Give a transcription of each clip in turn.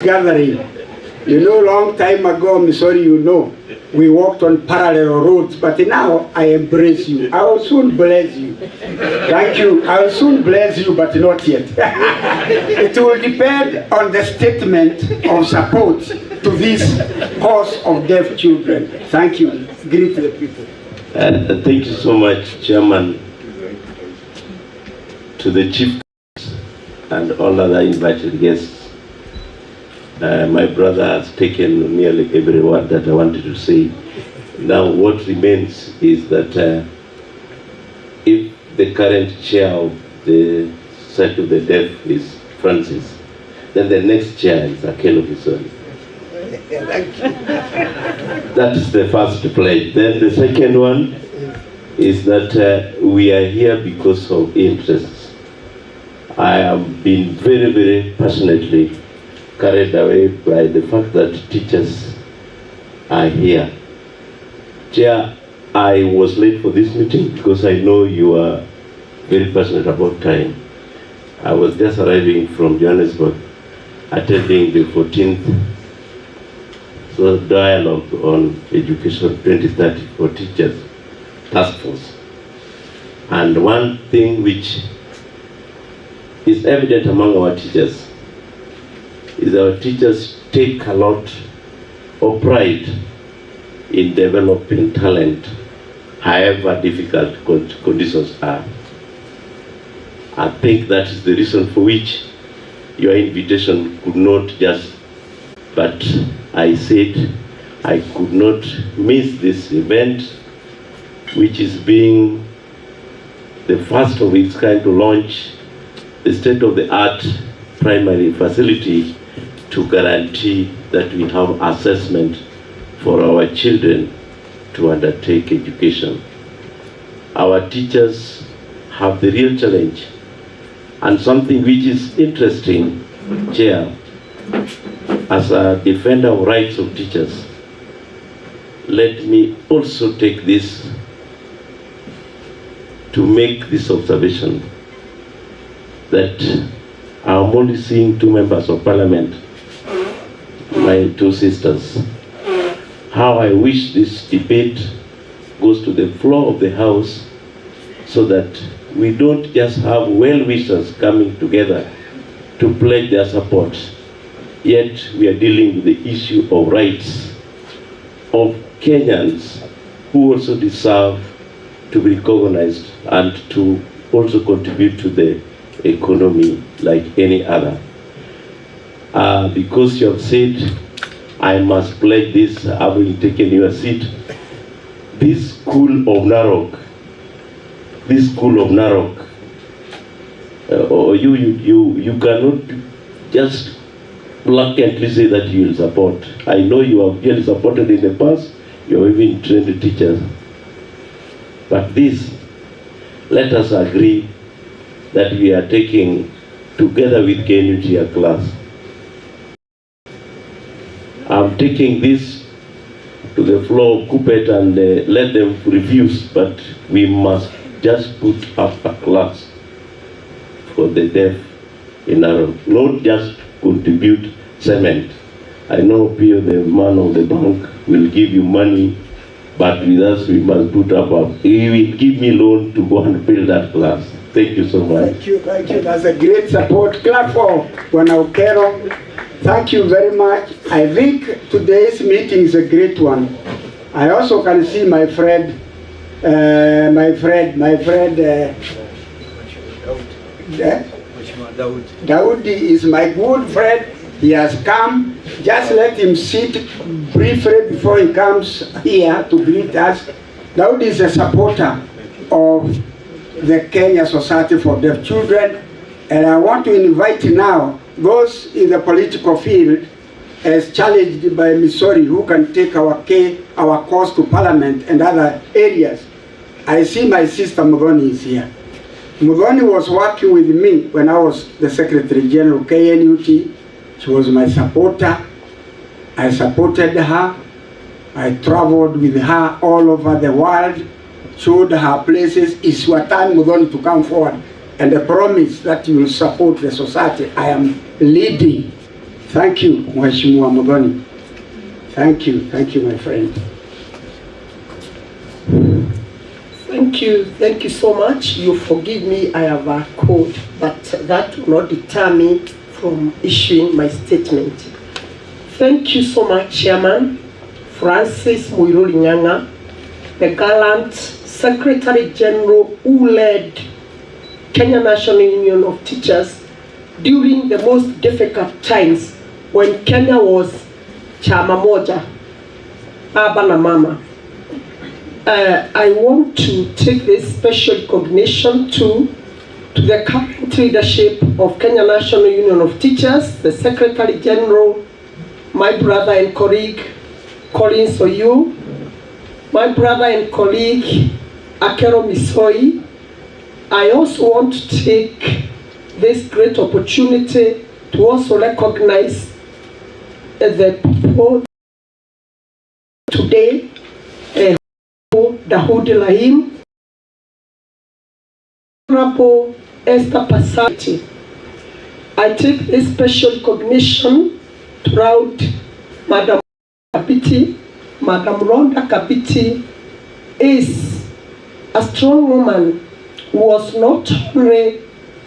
gathering. You know, long time ago, I'm sorry, you know, we walked on parallel roads, but now I embrace you. I will soon bless you. Thank you. I will soon bless you, but not yet. It will depend on the statement of support to this cause of deaf children. Thank you. Greet the people. Thank you so much, Chairman, to the Chief and all other invited guests. My brother has taken nearly every word that I wanted to say. Now what remains is that if the current chair of the Society of the Deaf is Francis, then the next chair is Akel Ofison. That is the first pledge. Then the second one is that we are here because of interests. I have been very, very passionately carried away by the fact that teachers are here. Chair, I was late for this meeting because I know you are very passionate about time. I was just arriving from Johannesburg, attending the 14th Dialogue on Education 2030 for Teachers Task Force. And one thing which is evident among our teachers is our teachers take a lot of pride in developing talent, however difficult conditions are. I think that is the reason for which your invitation could not just, but I said I could not miss this event, which is being the first of its kind to launch the state-of-the-art primary facility to guarantee that we have assessment for our children to undertake education. Our teachers have the real challenge, and something which is interesting, Chair, as a defender of rights of teachers, let me also take this to make this observation that I'm only seeing 2 members of parliament, my 2 sisters. How I wish this debate goes to the floor of the House so that we don't just have well-wishers coming together to pledge their support, yet we are dealing with the issue of rights of Kenyans who also deserve to be recognized and to also contribute to the economy like any other. Because you have said, I must pledge this, having taken your seat. This school of Narok, you cannot just bluntly say that you will support. I know you have really supported in the past, you have even trained teachers. But this, let us agree that we are taking together with KNUT a class. I'm taking this to the floor of Kupet and let them refuse, but we must just put up a class for the deaf in our, not just contribute cement. I know Pio, the man of the bank, will give you money, but with us we must put up he will give me loan to go and build that class. Thank you so much. Thank you. That's a great support. Clap for Wanakero. Thank you very much. I think today's meeting is a great one. I also can see my friend, Daudi is my good friend. He has come. Just let him sit briefly before he comes here to greet us. Daudi is a supporter of the Kenya Society for Deaf Children, and I want to invite now those in the political field as challenged by Missouri who can take our cause to Parliament and other areas. I see my sister Mugoni is here. Mugoni was working with me when I was the Secretary General of KNUT. She was my supporter. I supported her. I traveled with her all over the world, showed her places. It's your time, Mugoni, to come forward. And I promise that you will support the society I am leading Thank you, Mheshimiwa Muthoni. Thank you, my friend. Thank you so much. You forgive me, I have a cold, but that will not deter me from issuing my statement. Thank you so much, Chairman Francis Muiruri Nyanga, the gallant Secretary General who led Kenya National Union of Teachers during the most difficult times when Kenya was chama moja, baba na mama. I want to take this special recognition to the current leadership of Kenya National Union of Teachers, the Secretary General, my brother and colleague, Colin Soyu, my brother and colleague, Akero Misoi. I also want to take this great opportunity to also recognize the people today, Dahoud Lahim, Honorable Esther Pasati. I take this special recognition throughout Madam Kabiti. Madam Rhonda Kabiti is a strong woman who was not only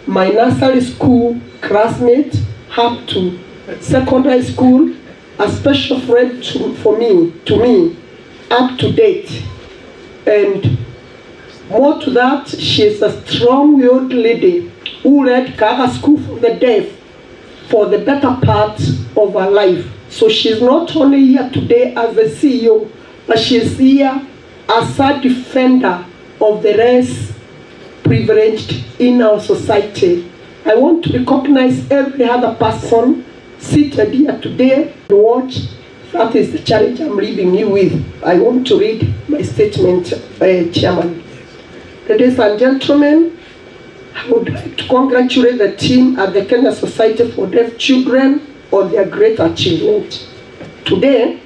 my nursery school classmate up to secondary school, a special friend to me, up to date. And more to that, she is a strong-willed lady who led Kaga School for the Deaf for the better part of her life. So she's not only here today as the CEO, but she's here as a defender of the less privileged in our society. I want to recognize every other person seated here today to watch. That is the challenge I'm leaving you with. I want to read my statement, Chairman. Ladies and gentlemen, I would like to congratulate the team at the Kenya Society for Deaf Children on their great achievement. Today,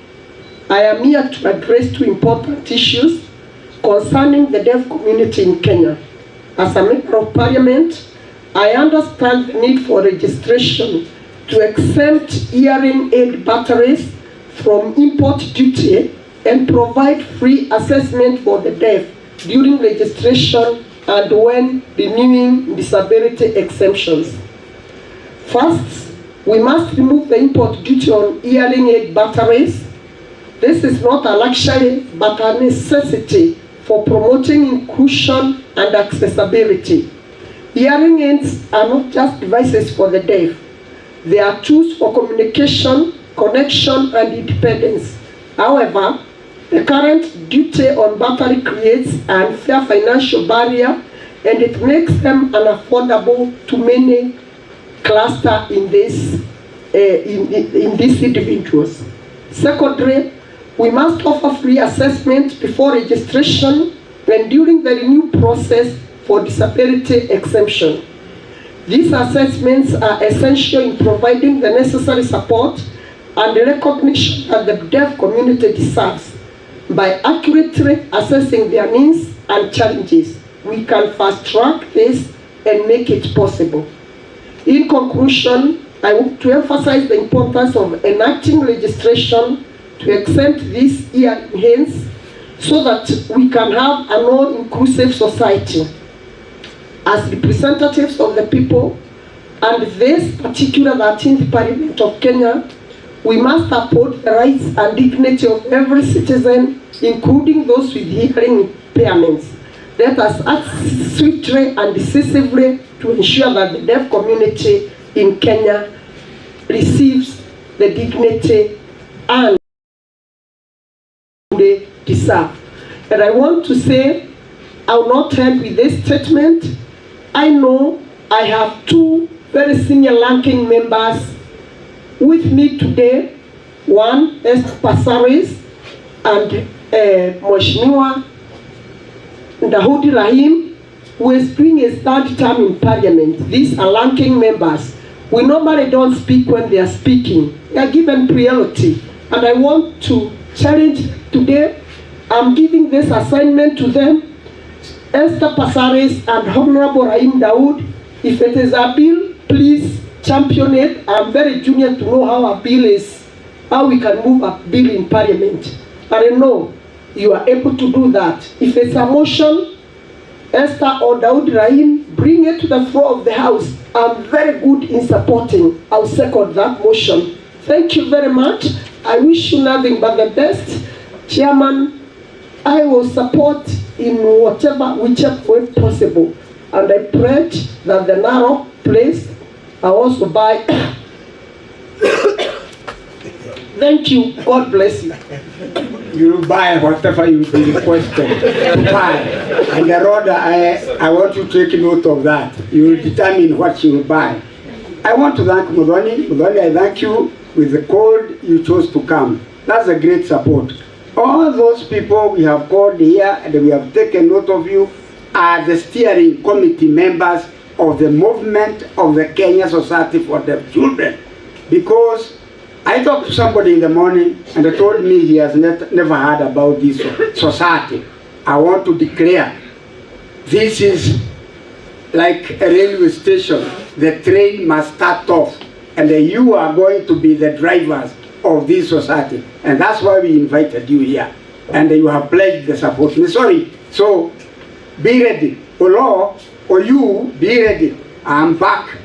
I am here to address two important issues concerning the deaf community in Kenya. As a member of Parliament, I understand the need for registration to exempt hearing aid batteries from import duty and provide free assessment for the deaf during registration and when renewing disability exemptions. First, we must remove the import duty on hearing aid batteries. This is not a luxury but a necessity for promoting inclusion and accessibility. Hearing aids are not just devices for the deaf. They are tools for communication, connection, and independence. However, the current duty on battery creates an unfair financial barrier and it makes them unaffordable to many cluster in these individuals. Secondly, we must offer free assessment before registration and during the renewal process for disability exemption. These assessments are essential in providing the necessary support and the recognition that the deaf community deserves. By accurately assessing their needs and challenges, we can fast track this and make it possible. In conclusion, I want to emphasize the importance of enacting legislation to exempt these hearing aids so that we can have a more inclusive society. As representatives of the people and this particular 13th Parliament of Kenya, we must uphold the rights and dignity of every citizen, including those with hearing impairments. Let us act swiftly and decisively to ensure that the deaf community in Kenya receives the dignity and they deserve. And I want to say, I will not end with this statement. I know I have two very senior ranking members with me today. One is Pasaris and Mheshimiwa Dahoud Lahim, who is doing his third term in Parliament. These are ranking members. We normally don't speak when they are speaking. They are given priority. And I want to challenge today. I'm giving this assignment to them. Esther Pasaris and Honorable Rahim Dawood, if it is a bill, please champion it. I'm very junior to know how a bill is, how we can move a bill in Parliament. But I know you are able to do that. If it's a motion, Esther or Daud Rahim, bring it to the floor of the House. I'm very good in supporting. I'll second that motion. Thank you very much. I wish you nothing but the best. Chairman, I will support in whichever way possible. And I pledge that the narrow place I also buy. Thank you. God bless you. You will buy whatever you be requested to buy. And the road, I want you to take note of that. You will determine what you will buy. I want to thank Mudhoni. Mudhoni, I thank you with the cold you chose to come. That's a great support. All those people we have called here and we have taken note of you are the steering committee members of the movement of the Kenya Society for Deaf Children. Because I talked to somebody in the morning and they told me he has never heard about this society. I want to declare this is like a railway station. The train must start off and you are going to be the drivers of this society. And that's why we invited you here. And you have pledged the support. Sorry. So be ready. Olo, or you, be ready. I'm back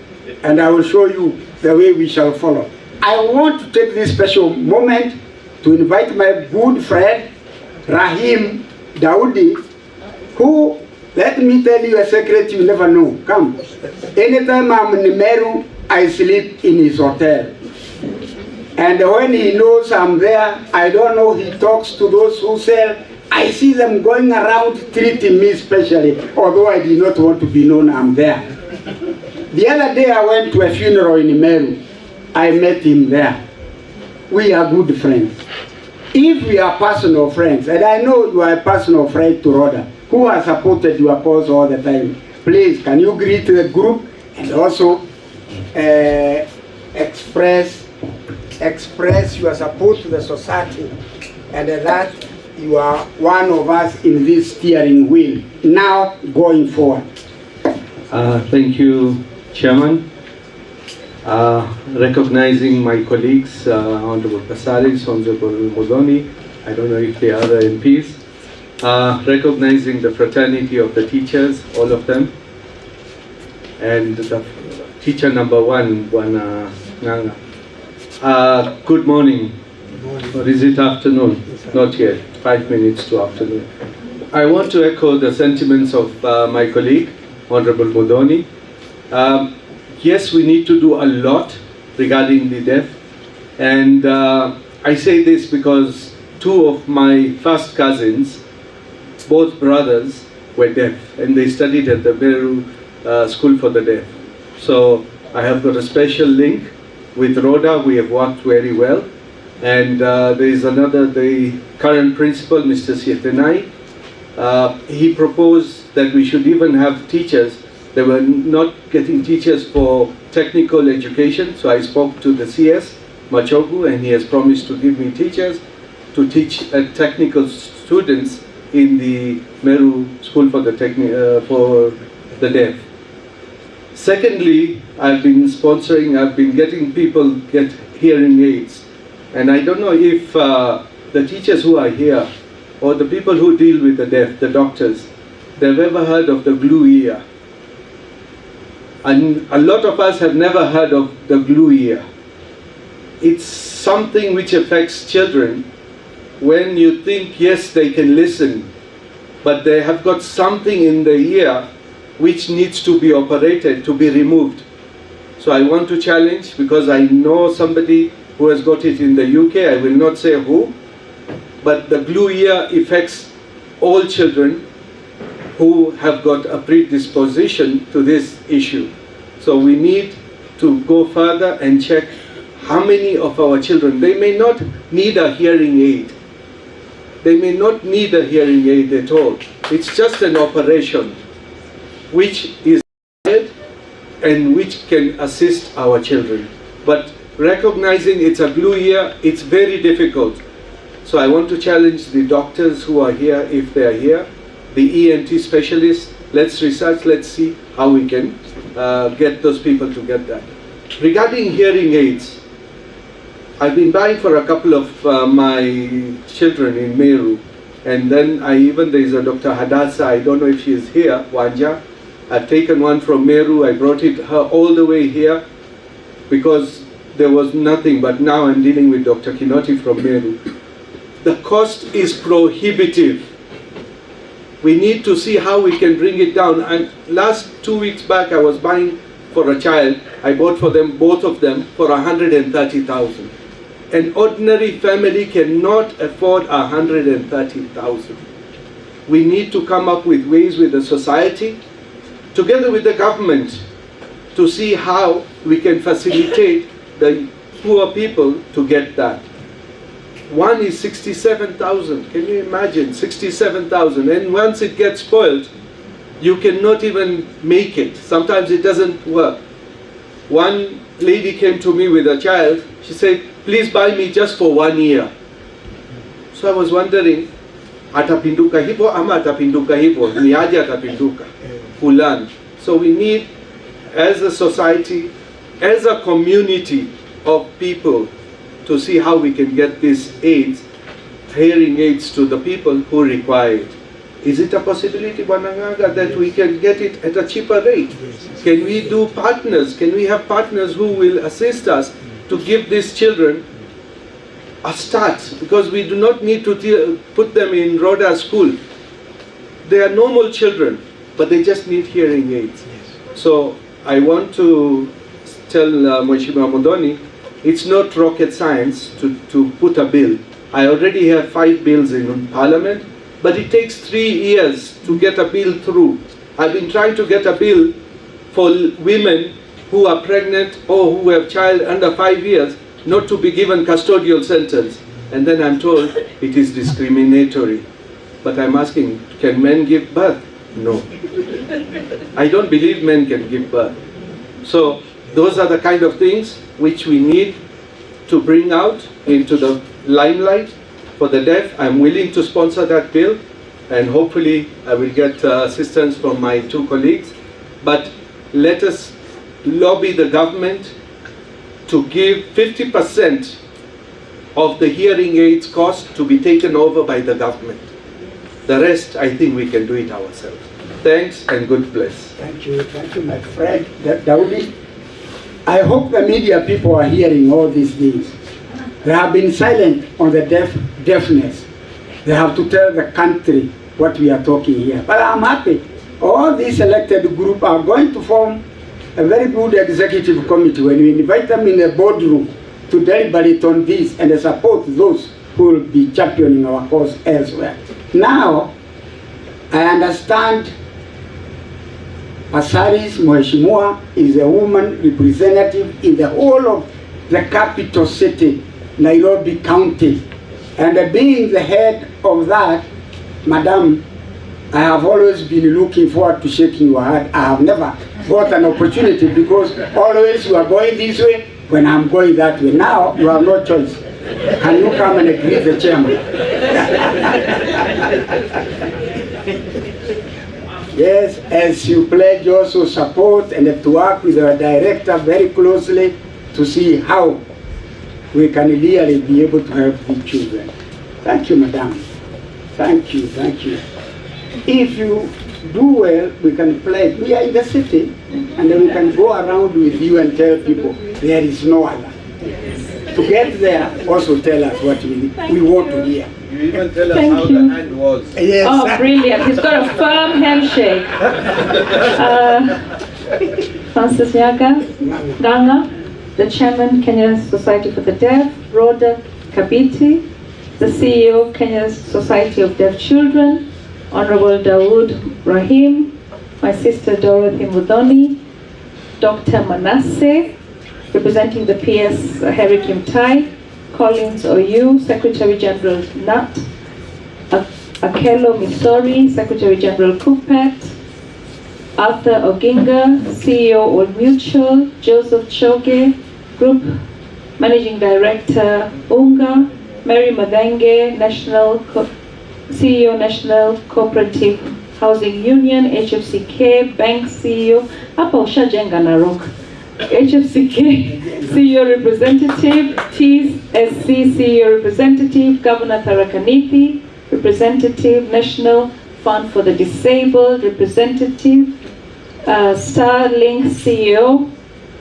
and I will show you the way we shall follow. I want to take this special moment to invite my good friend, Rahim Daudi, who, let me tell you a secret you never know. Come. Anytime I'm in Meru, I sleep in his hotel. And when he knows I'm there, I don't know, he talks to those who sell. I see them going around treating me specially, although I did not want to be known I'm there. The other day I went to a funeral in Meru. I met him there. We are good friends. If we are personal friends, and I know you are a personal friend to Rhoda, who has supported your cause all the time, please, can you greet the group and also express your support to the society and that you are one of us in this steering wheel, now going forward. Thank you, Chairman. Recognizing my colleagues, Honorable Pasaris, Honorable Mudhoni, I don't know if they are the MPs, recognizing the fraternity of the teachers, all of them, and the teacher number one, Bwana Nganga. Good morning. Or is it afternoon? Not yet, 5 minutes to afternoon. I want to echo the sentiments of my colleague, Honorable Mudhoni. Yes, we need to do a lot regarding the deaf. And I say this because two of my first cousins, both brothers, were deaf. And they studied at the Meru School for the Deaf. So I have got a special link with Rhoda. We have worked very well. And there is another, the current principal, Mr. Sietenai. He proposed that we should even have teachers. They were not getting teachers for technical education, so I spoke to the CS, Machogu, and he has promised to give me teachers to teach technical students in the Meru School for the Deaf. Secondly, I've been getting people get hearing aids. And I don't know if the teachers who are here, or the people who deal with the deaf, the doctors, they've ever heard of the glue ear. And a lot of us have never heard of the glue ear. It's something which affects children when you think, yes, they can listen, but they have got something in the ear which needs to be operated, to be removed. So I want to challenge, because I know somebody who has got it in the UK, I will not say who, but the glue ear affects all children who have got a predisposition to this issue. So we need to go further and check how many of our children, they may not need a hearing aid. They may not need a hearing aid at all. It's just an operation which is and which can assist our children. But recognizing it's a glue ear, it's very difficult. So I want to challenge the doctors who are here, if they are here, the ENT specialists, let's research, let's see how we can get those people to get that. Regarding hearing aids, I've been buying for a couple of my children in Meru, and then there's a Dr. Hadassah, I don't know if she is here, Wanja. I've taken one from Meru, I brought her all the way here because there was nothing, but now I'm dealing with Dr. Kinoti from Meru. The cost is prohibitive. We need to see how we can bring it down. And last 2 weeks back, I was buying for a child. I bought for them, both of them, for 130,000. An ordinary family cannot afford 130,000. We need to come up with ways with the society, together with the government, to see how we can facilitate the poor people to get that. One is 67,000. Can you imagine? 67,000. And once it gets spoiled, you cannot even make it. Sometimes it doesn't work. One lady came to me with a child. She said, please buy me just for 1 year. So I was wondering, atapinduka hivo ama atapinduka hivo? Ni aje atapinduka? Fulan. So we need, as a society, as a community of people, to see how we can get these aids, hearing aids, to the people who require it. Is it a possibility, Banangaga, that we can get it at a cheaper rate? Can we do partners? Can we have partners who will assist us to give these children a start? Because we do not need to put them in Rhoda school. They are normal children, but they just need hearing aids. So I want to tell Mheshimiwa Mudhoni, it's not rocket science to put a bill. I already have 5 bills in Parliament, but it takes 3 years to get a bill through. I've been trying to get a bill for women who are pregnant or who have child under 5 years not to be given custodial sentence. And then I'm told it is discriminatory. But I'm asking, can men give birth? No. I don't believe men can give birth. So those are the kind of things which we need to bring out into the limelight for the deaf. I'm willing to sponsor that bill, and hopefully I will get assistance from my 2 colleagues. But let us lobby the government to give 50% of the hearing aids cost to be taken over by the government. The rest, I think we can do it ourselves. Thanks and good bless. Thank you, my friend Daudi. I hope the media people are hearing all these things. They have been silent on the deafness. They have to tell the country what we are talking here. But I'm happy. All these elected group are going to form a very good executive committee when we invite them in a boardroom to deliberate on this and support those who will be championing our cause elsewhere. Now, I understand Asaris Mheshimiwa is a woman representative in the whole of the capital city, Nairobi County. And being the head of that, Madam, I have always been looking forward to shaking your hand. I have never got an opportunity because always you are going this way when I'm going that way. Now you have no choice. Can you come and greet the chairman? Yes, as you pledge also support and to work with our director very closely to see how we can really be able to help the children. Thank you, Madam. Thank you, thank you. If you do well, we can pledge. We are in the city, and then we can go around with you and tell people there is no other. To get there, also tell us what we want to hear. You even tell us how the hand was. Yes. Oh, brilliant. He's got a firm handshake. Francis Ganga, the chairman, Kenya Society for the Deaf, Rhoda Kabiti, the CEO, Kenya Society of Deaf Children, Honorable Dawood Rahim, my sister Dorothy Mudhoni, Dr. Manasseh, representing the PS hearing-impaired, Collins Oyu, Secretary General Nat, Akelo Misori, Secretary General Kupet, Arthur Oginga, CEO Old Mutual, Joseph Choge, Group Managing Director Unga, Mary Madenge, CEO National Cooperative Housing Union, HFCK, Bank CEO, hapa ushajenga Narok. HFCK CEO Representative, TSC CEO Representative, Governor Tharakanithi Representative, National Fund for the Disabled Representative, Starlink CEO,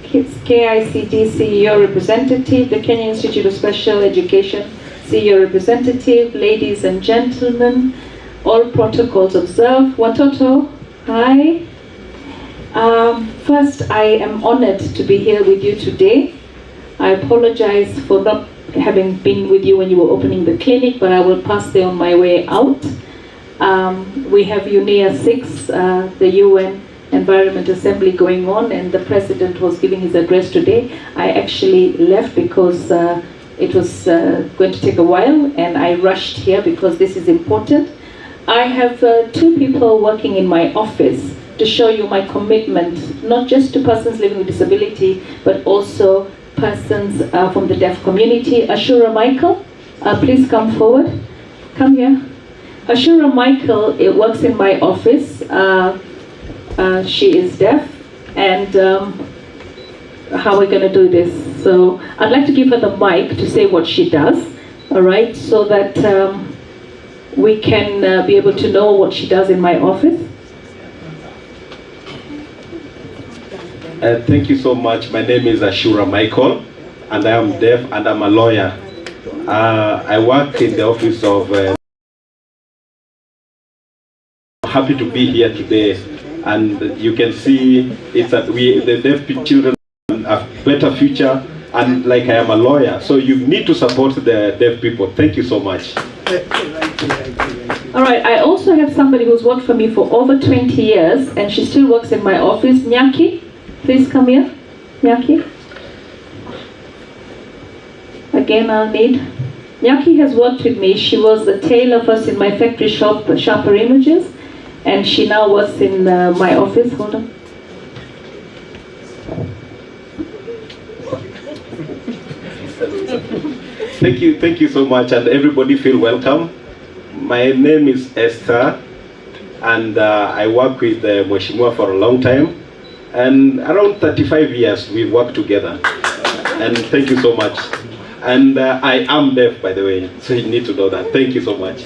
KICD CEO Representative, the Kenya Institute of Special Education CEO Representative, ladies and gentlemen, all protocols observed. Watoto, hi. First, I am honored to be here with you today. I apologize for not having been with you when you were opening the clinic, but I will pass there on my way out. We have UNEA 6, the UN Environment Assembly going on, and the President was giving his address today. I actually left because it was going to take a while, and I rushed here because this is important. I have 2 people working in my office to show you my commitment, not just to persons living with disability, but also persons from the deaf community. Ashura Michael, please come forward. Come here. Ashura Michael works in my office. She is deaf, and how we're going to do this. So I'd like to give her the mic to say what she does, all right, so that we can be able to know what she does in my office. Thank you so much. My name is Ashura Michael, and I am deaf, and I'm a lawyer. I work in the office of... happy to be here today, and you can see it's that the deaf children have a better future, and like I am a lawyer, so you need to support the deaf people. Thank you so much. All right, I also have somebody who's worked for me for over 20 years, and she still works in my office. Nyaki, please come here. Nyaki. Again, I'll need. Nyaki has worked with me. She was a tailor first in my factory shop, Sharper Images, and she now works in my office. Hold on. Thank you so much, and everybody feel welcome. My name is Esther, and I work with Mheshimiwa for a long time, and around 35 years we've worked together, and thank you so much. And I am deaf, by the way, so you need to know that. Thank you so much.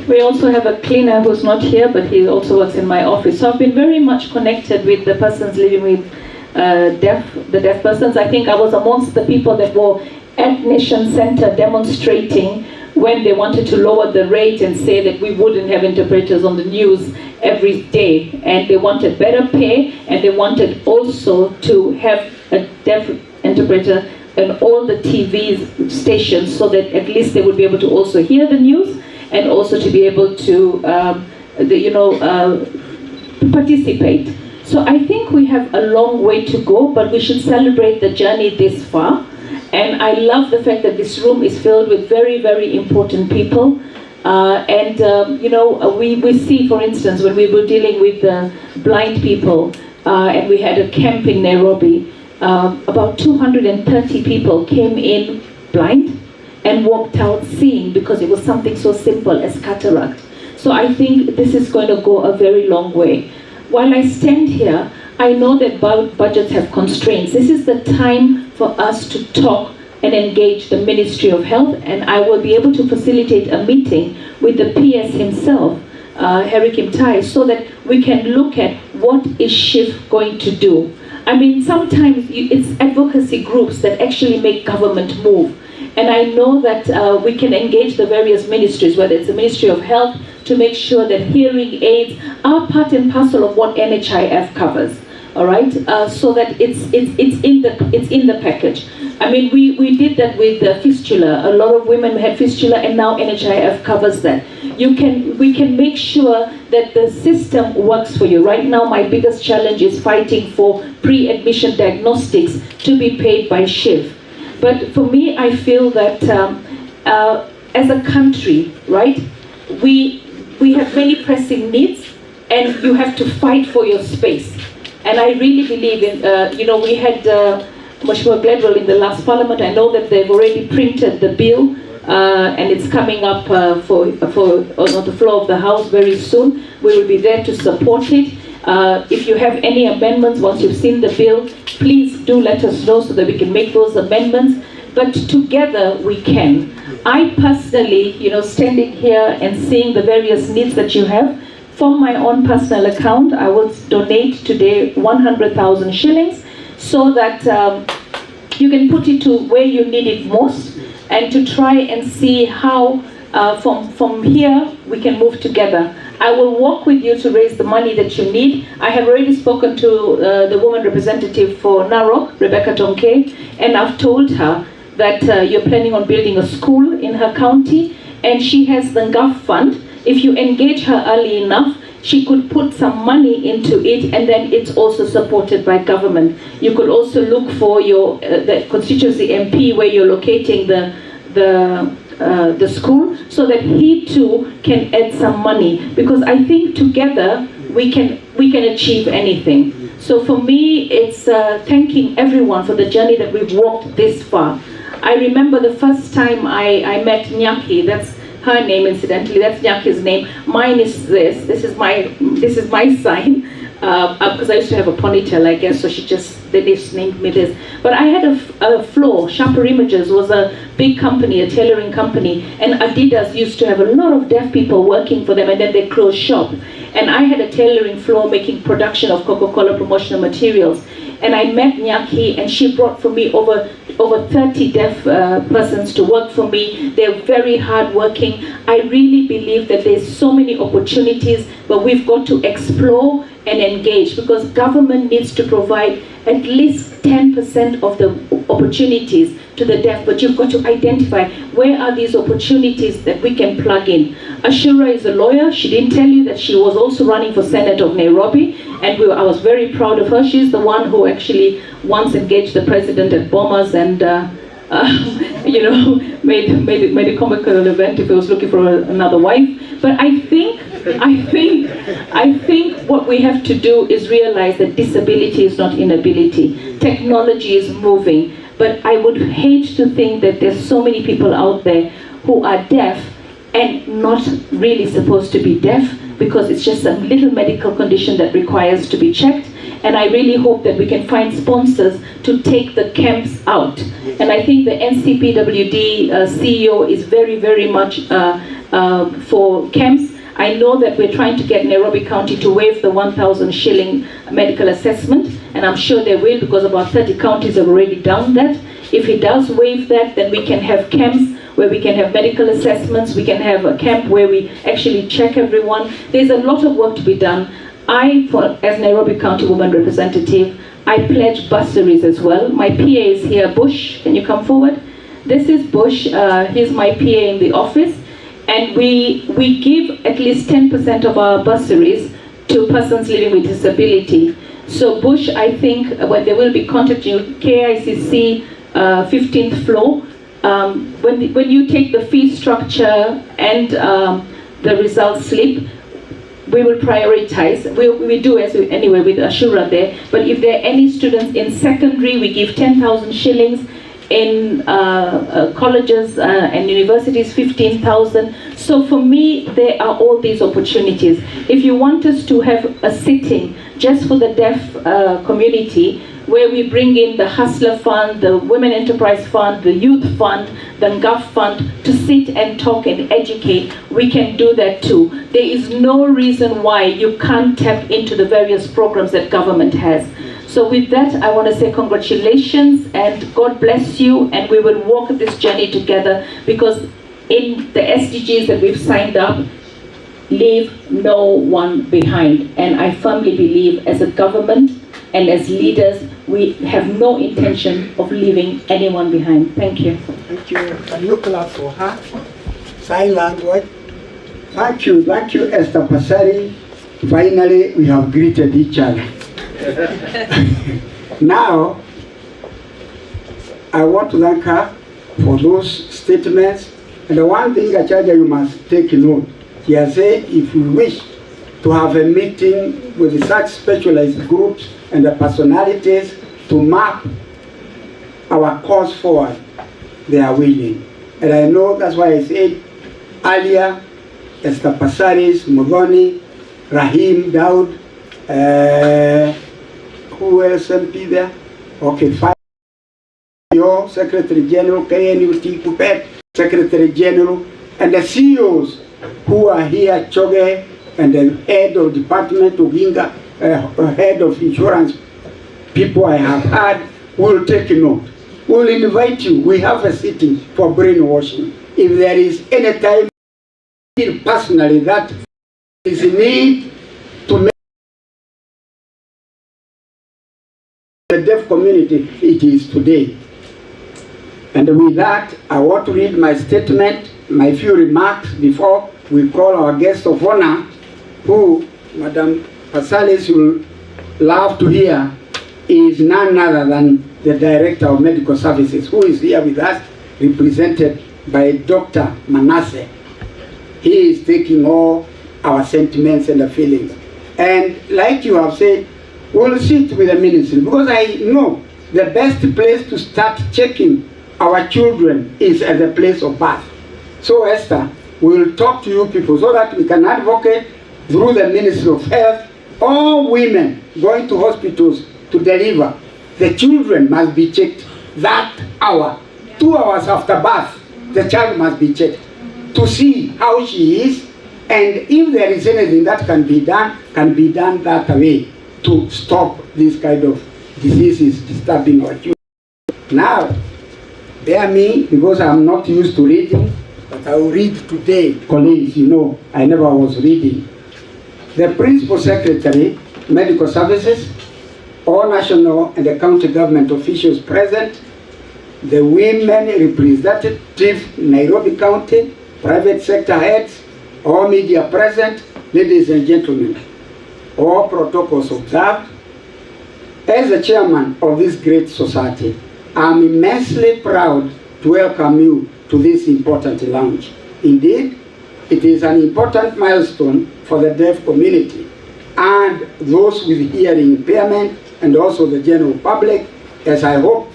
We also have a cleaner who's not here, but he also works in my office. So I've been very much connected with the persons living with the deaf persons. I think I was amongst the people that were at Nation Center demonstrating when they wanted to lower the rate and say that we wouldn't have interpreters on the news every day. And they wanted better pay, and they wanted also to have a deaf interpreter in all the TV stations, so that at least they would be able to also hear the news, and also to be able to participate. So I think we have a long way to go, but we should celebrate the journey this far. And I love the fact that this room is filled with very, very important people. We see, for instance, when we were dealing with blind people, and we had a camp in Nairobi, about 230 people came in blind and walked out seeing, because it was something so simple as cataract. So I think this is going to go a very long way. While I stand here, I know that budgets have constraints. This is the time for us to talk and engage the Ministry of Health, and I will be able to facilitate a meeting with the PS himself, hearing-impaired, so that we can look at what is SHIF going to do. I mean, sometimes it's advocacy groups that actually make government move. And I know that we can engage the various ministries, whether it's the Ministry of Health, to make sure that hearing aids are part and parcel of what NHIF covers. All right, so that it's in the package. I mean, we did that with the fistula. A lot of women had fistula, and now NHIF covers that. We can make sure that the system works for you. Right now, my biggest challenge is fighting for pre-admission diagnostics to be paid by SHIF. But for me, I feel that as a country, right, we have many pressing needs, and you have to fight for your space. And I really believe in, we had Mheshimiwa Gladwell in the last parliament. I know that they've already printed the bill, and it's coming up on the floor of the House very soon. We will be there to support it. If you have any amendments once you've seen the bill, please do let us know so that we can make those amendments. But together we can. I personally, standing here and seeing the various needs that you have, from my own personal account, I will donate today 100,000 shillings so that you can put it to where you need it most, and to try and see how from here we can move together. I will work with you to raise the money that you need. I have already spoken to the woman representative for Narok, Rebecca Tonke, and I've told her that you're planning on building a school in her county, and she has the NGAF fund. If you engage her early enough, she could put some money into it, and then it's also supported by government. You could also look for your the constituency MP where you're locating the school, so that he too can add some money, because I think together we can achieve anything. So for me, it's thanking everyone for the journey that we've walked this far. I remember the first time I met Nyaki. That's her name, incidentally. That's Nyaki's name. Mine is this. This is my sign. Because I used to have a ponytail, I guess, so they just named me this. But I had a floor. Sharper Images was a big company, a tailoring company, and Adidas used to have a lot of deaf people working for them, and then they closed shop. And I had a tailoring floor making production of Coca-Cola promotional materials. And I met Nyaki, and she brought for me over 30 deaf persons to work for me. They're very hardworking. I really believe that there's so many opportunities, but we've got to explore and engage, because government needs to provide at least 10% of the opportunities to the deaf, but you've got to identify where are these opportunities that we can plug in. Ashura is a lawyer. She didn't tell you that she was also running for Senate of Nairobi, and I was very proud of her. She's the one who actually once engaged the president at Bombers and made a comical event if he was looking for another wife. But I think what we have to do is realize that disability is not inability. Technology is moving, but I would hate to think that there's so many people out there who are deaf and not really supposed to be deaf, because it's just a little medical condition that requires to be checked. And I really hope that we can find sponsors to take the camps out. And I think the NCPWD CEO is very, very much for camps. I know that we're trying to get Nairobi County to waive the 1,000 shilling medical assessment, and I'm sure they will, because about 30 counties have already done that. If he does waive that, then we can have camps where we can have medical assessments. We can have a camp where we actually check everyone. There's a lot of work to be done. As Nairobi County Woman Representative, I pledge bursaries as well. My PA is here, Bush. Can you come forward? This is Bush. He's my PA in the office. And we give at least 10% of our bursaries to persons living with disability. So Bush, I think, when they will be contacting you, KICC 15th floor, when you take the fee structure and the results slip, we will prioritize. We do anyway with Ashura there. But if there are any students in secondary, we give 10,000 shillings. In colleges and universities, 15,000. So for me, there are all these opportunities. If you want us to have a sitting just for the deaf community, where we bring in the Hustler Fund, the Women Enterprise Fund, the Youth Fund, the NGAF Fund, to sit and talk and educate, we can do that too. There is no reason why you can't tap into the various programs that government has. So with that, I want to say congratulations and God bless you, and we will walk this journey together, because in the SDGs that we've signed up, leave no one behind. And I firmly believe as a government and as leaders, we have no intention of leaving anyone behind. Thank you. Thank you. Can you clap for her? Sign language. Thank you, Esther Pasari. Finally, we have greeted each other. Now, I want to thank her for those statements. And the one thing, Achaja, you must take note. She has said if you wish to have a meeting with such specialized groups and the personalities to map our cause forward, they are willing. And I know that's why I said earlier, Esther Pasaris, Muthoni, Rahim, Daud, Who else MP there? Okay, 5. Your Secretary General, KNUT Kupet, Secretary General, and the CEOs who are here, Choge, and the head of department, Uginga, head of insurance, people I have had, will take note. We'll invite you. We have a sitting for brainwashing. If there is any time, I feel personally that there is a need to make the deaf community, it is today. And with that, I want to read my statement, my few remarks before we call our guest of honor, who Madam Pasalis will love to hear, is none other than the Director of Medical Services, who is here with us, represented by Dr. Manasseh. He is taking all our sentiments and the feelings. And like you have said, we'll sit with the ministry, because I know the best place to start checking our children is at the place of birth. So Esther, we will talk to you people so that we can advocate through the Ministry of Health. All women going to hospitals to deliver, the children must be checked that hour. 2 hours after birth, the child must be checked to see how she is, and if there is anything that can be done that way to stop this kind of diseases disturbing our children. Now, bear me, because I'm not used to reading, but I will read today. Colleagues, you know, I never was reading. The Principal Secretary, Medical Services, all national and the county government officials present, the women representative, Nairobi County, private sector heads, all media present, ladies and gentlemen, all protocols observed. As the chairman of this great society, I'm immensely proud to welcome you to this important lounge. Indeed, it is an important milestone for the deaf community and those with hearing impairment, and also the general public, as I hope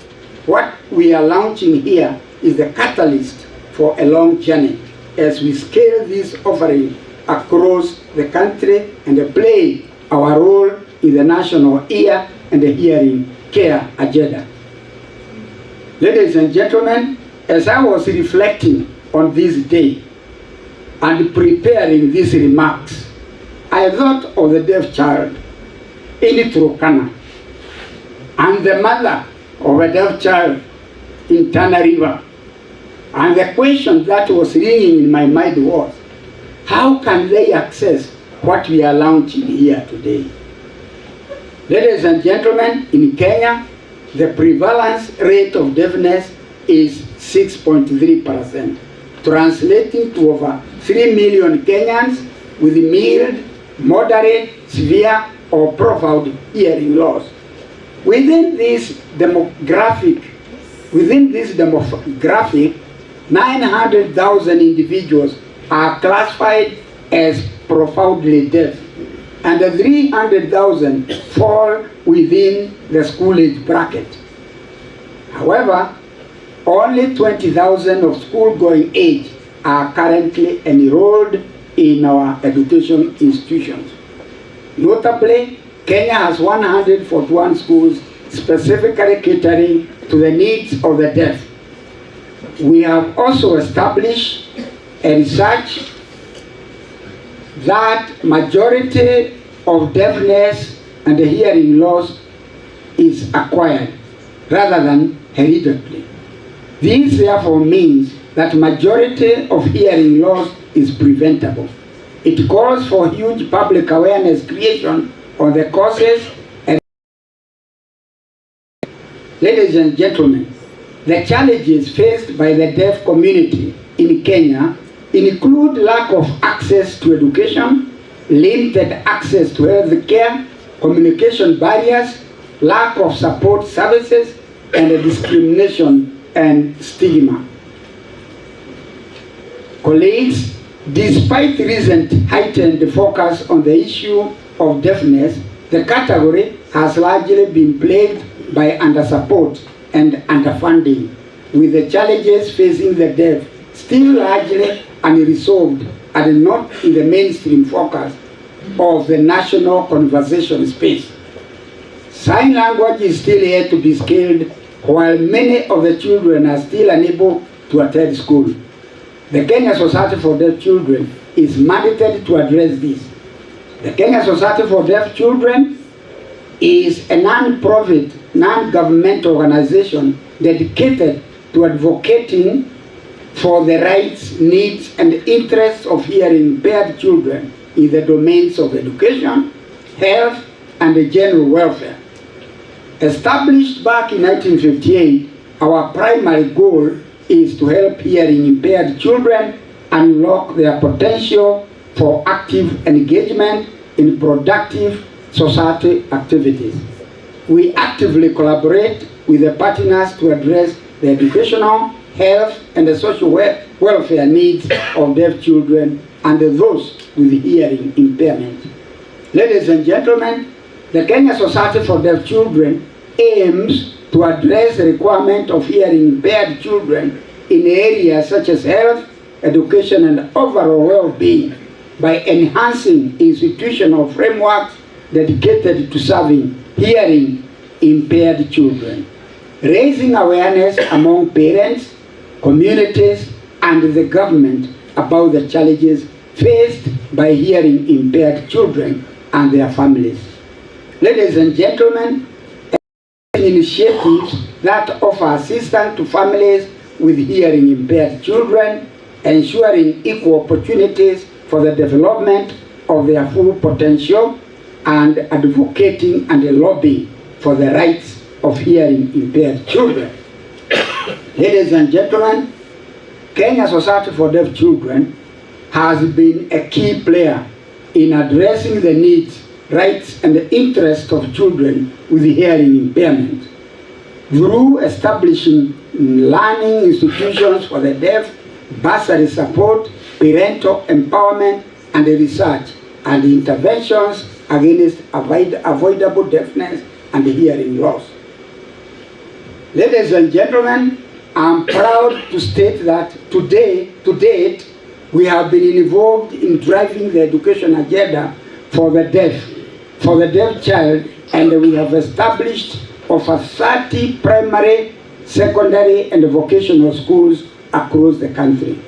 what we are launching here is the catalyst for a long journey as we scale this offering across the country and play our role in the national ear and the hearing care agenda. Ladies and gentlemen, as I was reflecting on this day and preparing these remarks, I thought of the deaf child in Turkana and the mother of a deaf child in Tana River. And the question that was ringing in my mind was, how can they access what we are launching here today? Ladies and gentlemen, in Kenya, the prevalence rate of deafness is 6.3%, translating to over 3 million Kenyans with mild, moderate, severe, or profound hearing loss. Within this demographic, 900,000 individuals are classified as profoundly deaf, and 300,000 fall within the school age bracket. However, only 20,000 of school-going age are currently enrolled in our education institutions. Notably, Kenya has 141 schools specifically catering to the needs of the deaf. We have also established a research that majority of deafness and the hearing loss is acquired rather than hereditary. This therefore means that majority of hearing loss is preventable. It calls for huge public awareness creation on the causes. And ladies and gentlemen, the challenges faced by the deaf community in Kenya include lack of access to education, limited access to health care, communication barriers, lack of support services, and discrimination and stigma. Colleagues, despite recent heightened focus on the issue of deafness, the category has largely been plagued by undersupport and underfunding, with the challenges facing the deaf still largely unresolved and not in the mainstream focus of the national conversation space. Sign language is still yet to be scaled, while many of the children are still unable to attend school. The Kenya Society for Deaf Children is mandated to address this. The Kenya Society for Deaf Children is a non-profit, non-governmental organization dedicated to advocating for the rights, needs, and interests of hearing-impaired children in the domains of education, health, and general welfare. Established back in 1958, our primary goal is to help hearing-impaired children unlock their potential for active engagement in productive society activities. We actively collaborate with the partners to address the educational, health, and the social welfare needs of deaf children and those with hearing impairment. Ladies and gentlemen, the Kenya Society for Deaf Children aims to address the requirement of hearing-impaired children in areas such as health, education, and overall well-being by enhancing institutional frameworks dedicated to serving hearing-impaired children, raising awareness among parents, communities, and the government about the challenges faced by hearing-impaired children and their families. Ladies and gentlemen, initiatives that offer assistance to families with hearing-impaired children, ensuring equal opportunities for the development of their full potential, and advocating and lobbying for the rights of hearing-impaired children. Ladies and gentlemen, Kenya Society for Deaf Children has been a key player in addressing the needs, rights, and the interests of children with hearing impairment through establishing learning institutions for the deaf, bursary support, parental empowerment, and research and interventions against avoidable deafness and hearing loss. Ladies and gentlemen, I'm proud to state that to date, we have been involved in driving the education agenda for the deaf child, and we have established over 30 primary, secondary, and vocational schools across the country.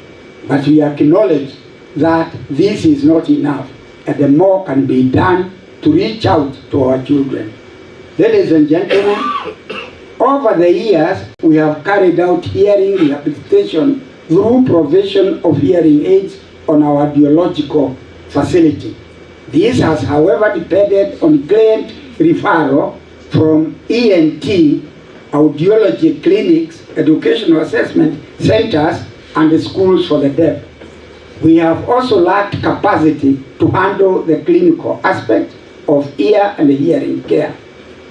But we acknowledge that this is not enough, and more can be done to reach out to our children. Ladies and gentlemen, over the years, we have carried out hearing rehabilitation through provision of hearing aids on our audiological facility. This has, however, depended on client referral from ENT, audiology clinics, educational assessment centers, and the schools for the deaf. We have also lacked capacity to handle the clinical aspect of ear and hearing care,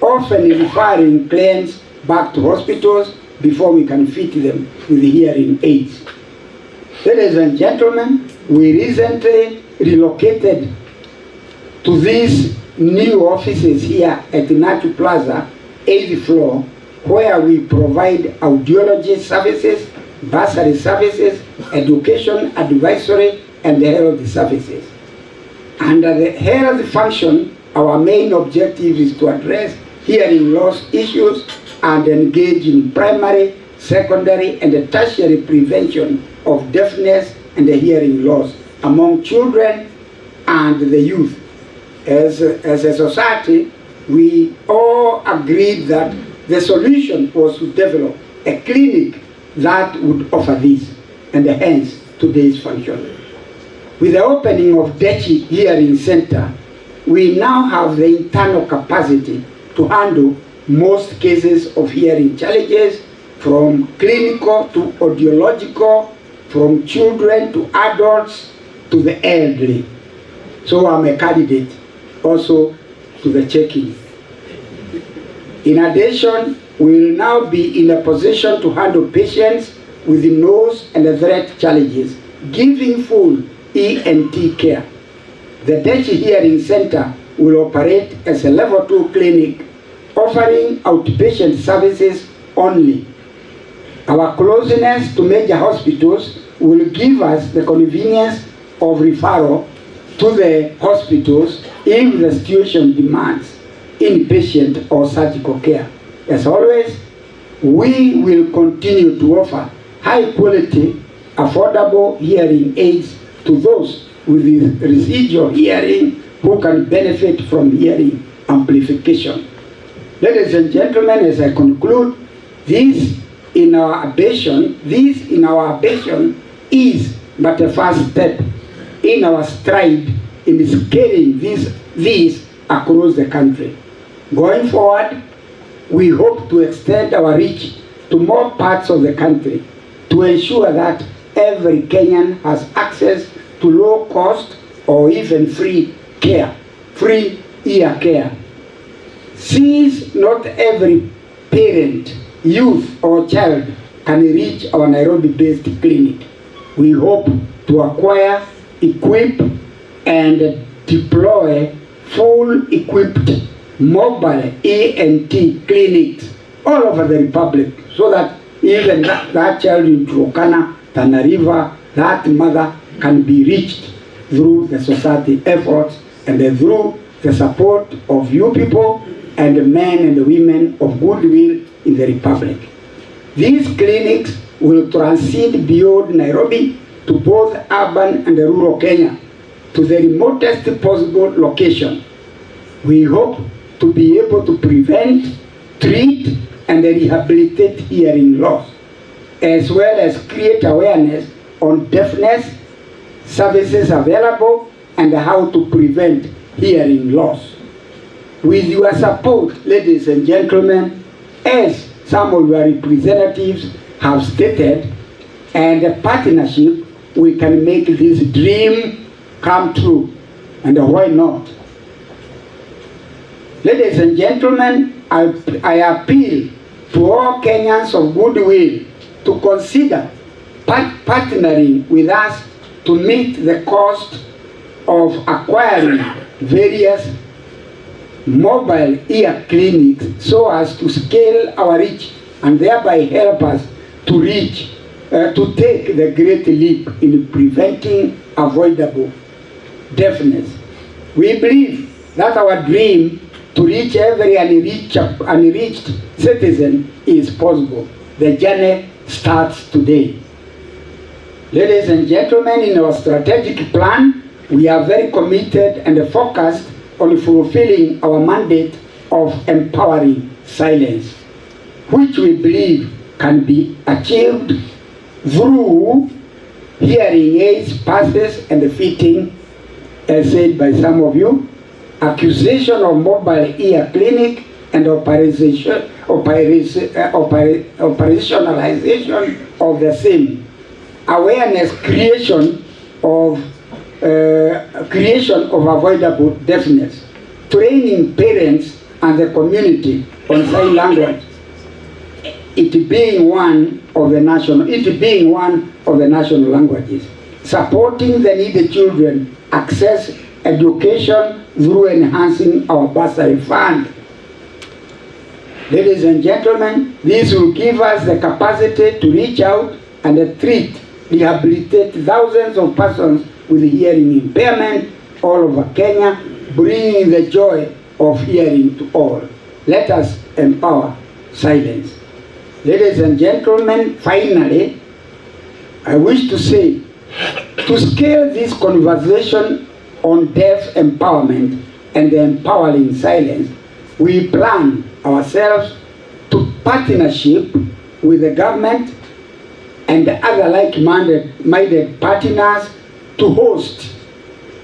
often referring clients back to hospitals before we can fit them with hearing aids. Ladies and gentlemen, we recently relocated to these new offices here at Nachu Plaza, 8th floor, where we provide audiology services, bursary services, education, advisory, and health services. Under the health function, our main objective is to address hearing loss issues and engage in primary, secondary, and tertiary prevention of deafness and hearing loss among children and the youth. As a society, we all agreed that the solution was to develop a clinic that would offer this, and hence today's function. With the opening of Dechi Hearing Center, we now have the internal capacity to handle most cases of hearing challenges, from clinical to audiological, from children to adults to the elderly. So I'm a candidate also to the check-in. In addition, we will now be in a position to handle patients with nose and throat challenges, giving full ENT care. The Dechi Hearing Center will operate as a level 2 clinic, offering outpatient services only. Our closeness to major hospitals will give us the convenience of referral to the hospitals if the situation demands inpatient or surgical care. As always, we will continue to offer high quality, affordable hearing aids to those with residual hearing who can benefit from hearing amplification. Ladies and gentlemen, as I conclude, this in our ambition is but a first step in our stride in scaling these across the country. Going forward, we hope to extend our reach to more parts of the country to ensure that every Kenyan has access to low cost or even free care, free ear care. Since not every parent, youth or child can reach our Nairobi-based clinic, we hope to acquire, equip and deploy full equipped mobile ENT clinics all over the Republic, so that even that child in Turkana, Tana River, that mother can be reached through the society efforts and through the support of you people and the men and the women of goodwill in the Republic. These clinics will transcend beyond Nairobi to both urban and rural Kenya, to the remotest possible location. We hope to be able to prevent, treat, and rehabilitate hearing loss, as well as create awareness on deafness, services available, and how to prevent hearing loss. With your support, ladies and gentlemen, as some of your representatives have stated, and a partnership, we can make this dream come true. And why not? Ladies and gentlemen, I appeal to all Kenyans of goodwill to consider partnering with us to meet the cost of acquiring various mobile ear clinics so as to scale our reach and thereby help us to reach, to take the great leap in preventing avoidable deafness. We believe that our dream to reach every unreached citizen is possible. The journey starts today. Ladies and gentlemen, in our strategic plan, we are very committed and focused on fulfilling our mandate of empowering silence, which we believe can be achieved through hearing aids, passes, and fitting, as said by some of you, acquisition of mobile ear clinic, and operationalization of the same, awareness creation of avoidable deafness, training parents and the community on sign language, it being one of the national languages, supporting the needy children access education through enhancing our bursary fund. Ladies and gentlemen, this will give us the capacity to reach out and treat, rehabilitate thousands of persons with hearing impairment all over Kenya, bringing the joy of hearing to all. Let us empower silence. Ladies and gentlemen, finally, I wish to say, to scale this conversation on deaf empowerment and empowering silence, we plan ourselves to partnership with the government and other like-minded partners to host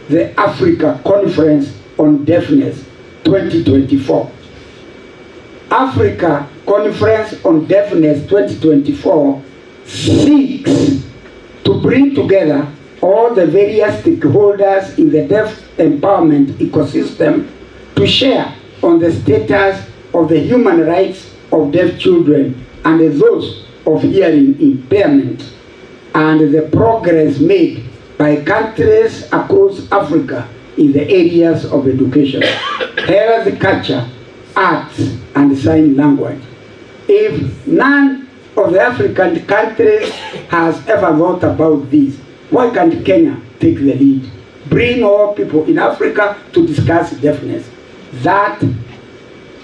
the Africa Conference on Deafness 2024. Africa Conference on Deafness 2024 seeks to bring together all the various stakeholders in the deaf empowerment ecosystem to share on the status of the human rights of deaf children and those of hearing impairment, and the progress made by countries across Africa in the areas of education, health, culture, arts, and sign language. If none of the African countries has ever thought about this, why can't Kenya take the lead? bring all people in Africa to discuss deafness. That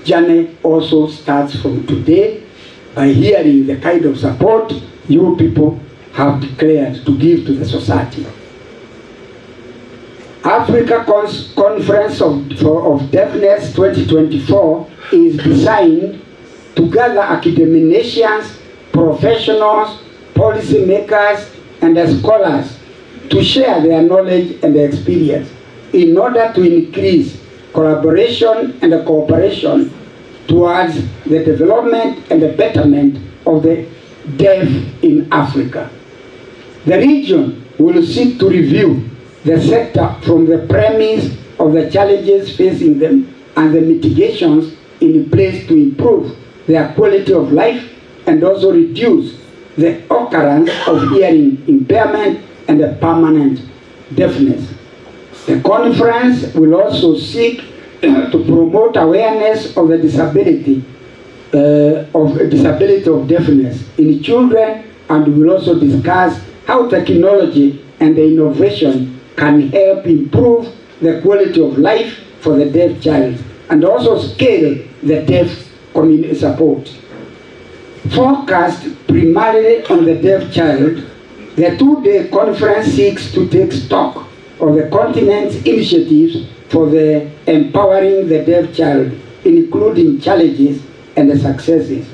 journey also starts from today by hearing the kind of support you people have declared to give to the society. Africa Conference of Deafness 2024 is designed to gather academicians, professionals, policymakers, and scholars to share their knowledge and their experience in order to increase collaboration and cooperation towards the development and the betterment of the deaf in Africa. The region will seek to review the sector from the premise of the challenges facing them and the mitigations in place to improve their quality of life and also reduce the occurrence of hearing impairment and the permanent deafness. The conference will also seek to promote awareness of the disability of deafness in children, and will also discuss how technology and the innovation can help improve the quality of life for the deaf child and also scale the deaf community support. Focused primarily on the deaf child, the two-day conference seeks to take stock of the continent's initiatives for the empowering the deaf child, including challenges and the successes.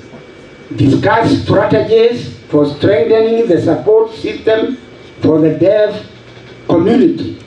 Discuss strategies for strengthening the support system for the deaf community.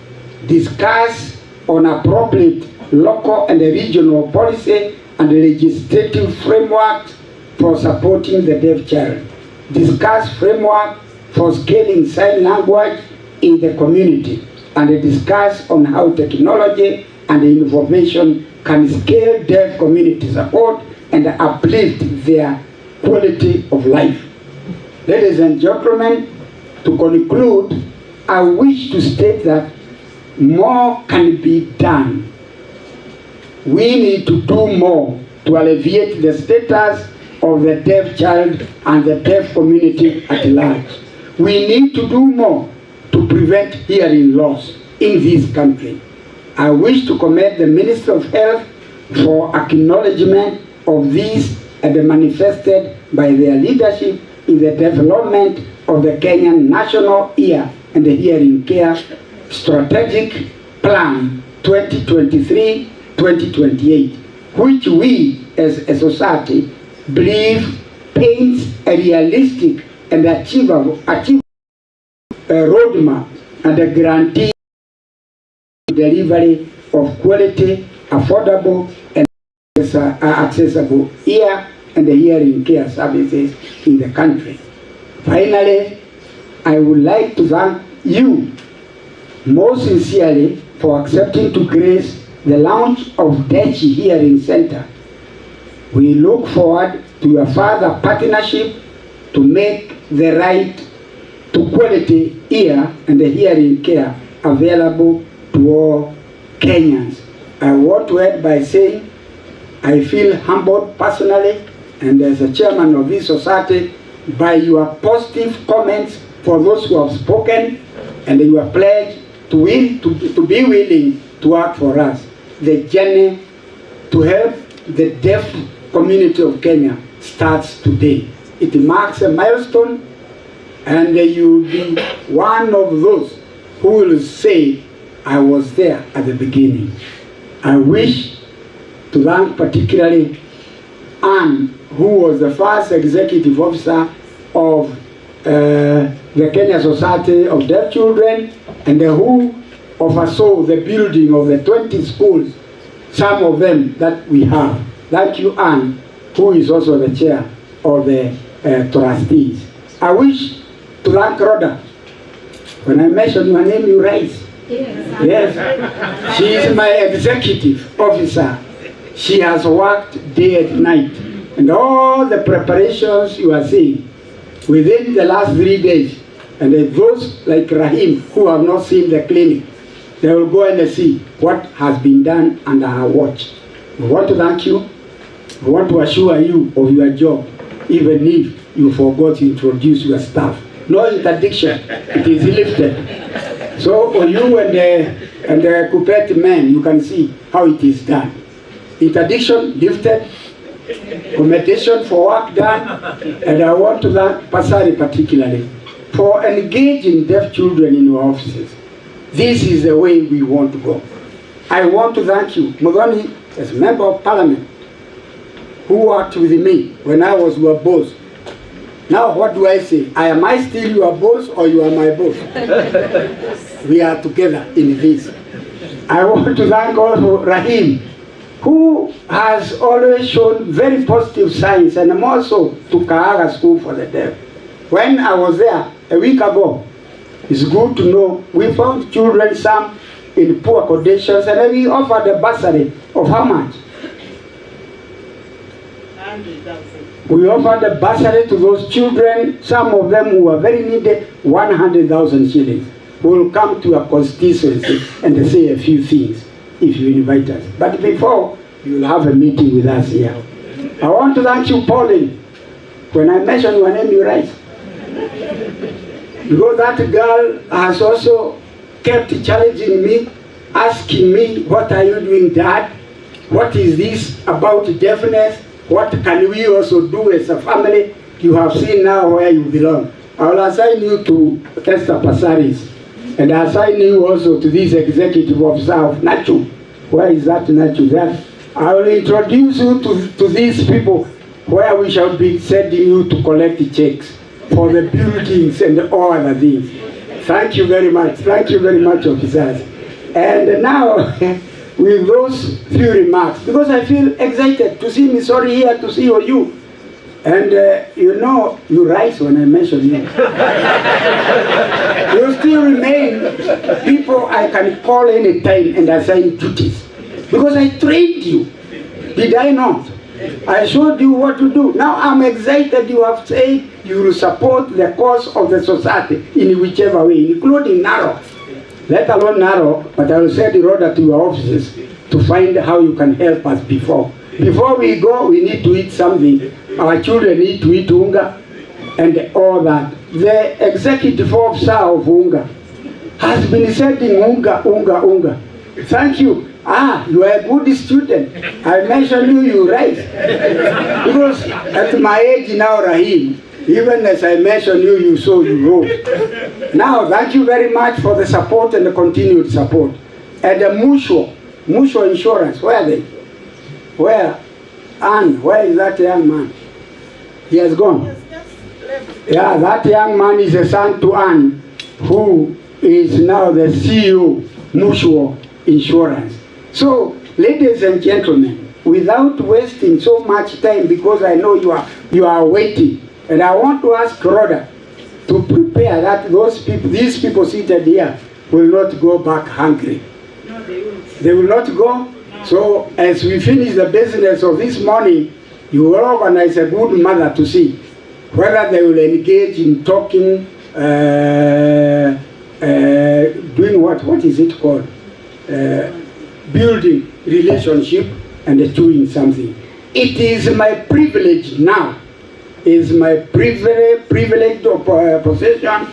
Discuss on appropriate local and regional policy and legislative frameworks for supporting the deaf child. Discuss framework for scaling sign language in the community, and discuss on how technology and information can scale deaf community support and uplift their quality of life. Ladies and gentlemen, to conclude, I wish to state that more can be done. We need to do more to alleviate the status of the deaf child and the deaf community at large. We need to do more to prevent hearing loss in this country. I wish to commend the Minister of Health for acknowledgement of this and manifested by their leadership in the development of the Kenyan National Ear and Hearing Care Strategic Plan 2023-2028, which we as a society believe paints a realistic and achievable roadmap and a guarantee delivery of quality, affordable, and accessible ear and hearing care services in the country. Finally, I would like to thank you most sincerely for accepting to grace the launch of Dechi Hearing Center. We look forward to your further partnership to make the right to quality ear and hearing care available to all Kenyans. I want to end by saying I feel humbled personally and as a chairman of this society by your positive comments for those who have spoken and your pledge to be willing to work for us. The journey to help the deaf community of Kenya starts today. It marks a milestone, and you will be one of those who will say, I was there at the beginning. I wish to thank particularly Anne, who was the first executive officer of the Kenya Society of Deaf Children, and who oversaw the building of the 20 schools, some of them that we have. Thank you, Anne, who is also the chair of the trustees. I wish to thank Rhoda. When I mention your name, you rise. Yes. She is my executive officer. She has worked day and night. And all the preparations you are seeing within the last 3 days, and those like Rahim who have not seen the clinic, they will go and see what has been done under her watch. We want to thank you. We want to assure you of your job, even if you forgot to introduce your staff. No interdiction, it is lifted. So for you and And the Kupet men, you can see how it is done. Interdiction lifted, accommodation for work done, and I want to thank Pasari particularly for engaging deaf children in your offices. This is the way we want to go. I want to thank you, Muthoni, as a member of parliament, who worked with me when I was your boss. Now what do I say? Am I still your boss or you are my boss? We are together in this. I want to thank also Rahim, who has always shown very positive signs, and more so to Kahaga School for the Deaf. When I was there a week ago, it's good to know we found children, some in poor conditions, and then we offered a bursary of how much? 100,000. We offered a bursary to those children, some of them who were very needed, 100,000 shillings. We will come to a constituency and say a few things if you invite us. But before, you will have a meeting with us here. I want to thank you, Pauline. When I mention your name, you rise. Because that girl has also kept challenging me, asking me, what are you doing, Dad? What is this about deafness? What can we also do as a family? You have seen now where you belong. I will assign you to Esther Pasaris. And I assign you also to this executive officer of Nachu. Where is that Nachu? There. I will introduce you to these people where we shall be sending you to collect the checks for the buildings and all other things. Thank you very much. Thank you very much, officers. And now, with those few remarks, because I feel excited to see me, sorry here to see you. And you know, you rise when I mention you. You still remain people I can call any time and assign duties. Because I trained you. Did I not? I showed you what to do. Now I'm excited you have said you will support the cause of the society in whichever way, including narrow. Let alone narrow, but I will send the order to your offices to find how you can help us before. Before we go, we need to eat something. Our children need to eat unga and all that. The executive officer of unga has been sending unga. Thank you. You are a good student. I mentioned you rise. Because at my age now, Rahim, even as I mentioned you saw you wrote. Now, thank you very much for the support and the continued support. And the Mutual Insurance, where are they? Where? Anne, where is that young man? He has gone. Yeah, that young man is a son to Anne, who is now the CEO, Mutual Insurance. So, ladies and gentlemen, without wasting so much time, because I know you are waiting, and I want to ask Rhoda to prepare that these people seated here will not go back hungry. No, they won't. They will not go? No. So, as we finish the business of this morning, you will organize a good mother to see whether they will engage in talking, doing what is it called? Building relationship and doing something. It is my privilege now, is my privilege of possession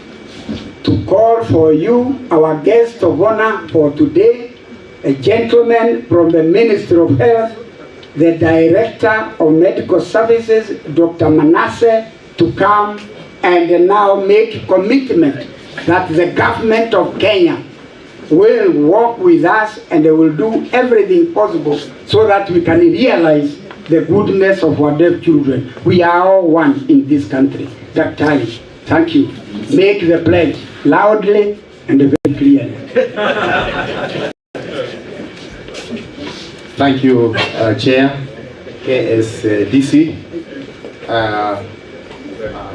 to call for you, our guest of honor for today, a gentleman from the Ministry of Health, the Director of Medical Services, Dr. Manasseh, to come and now make commitment that the government of Kenya will work with us and they will do everything possible so that we can realize the goodness of our deaf children. We are all one in this country. Dr. Thank you. Make the pledge loudly and very clearly. Thank you, Chair, KSDC,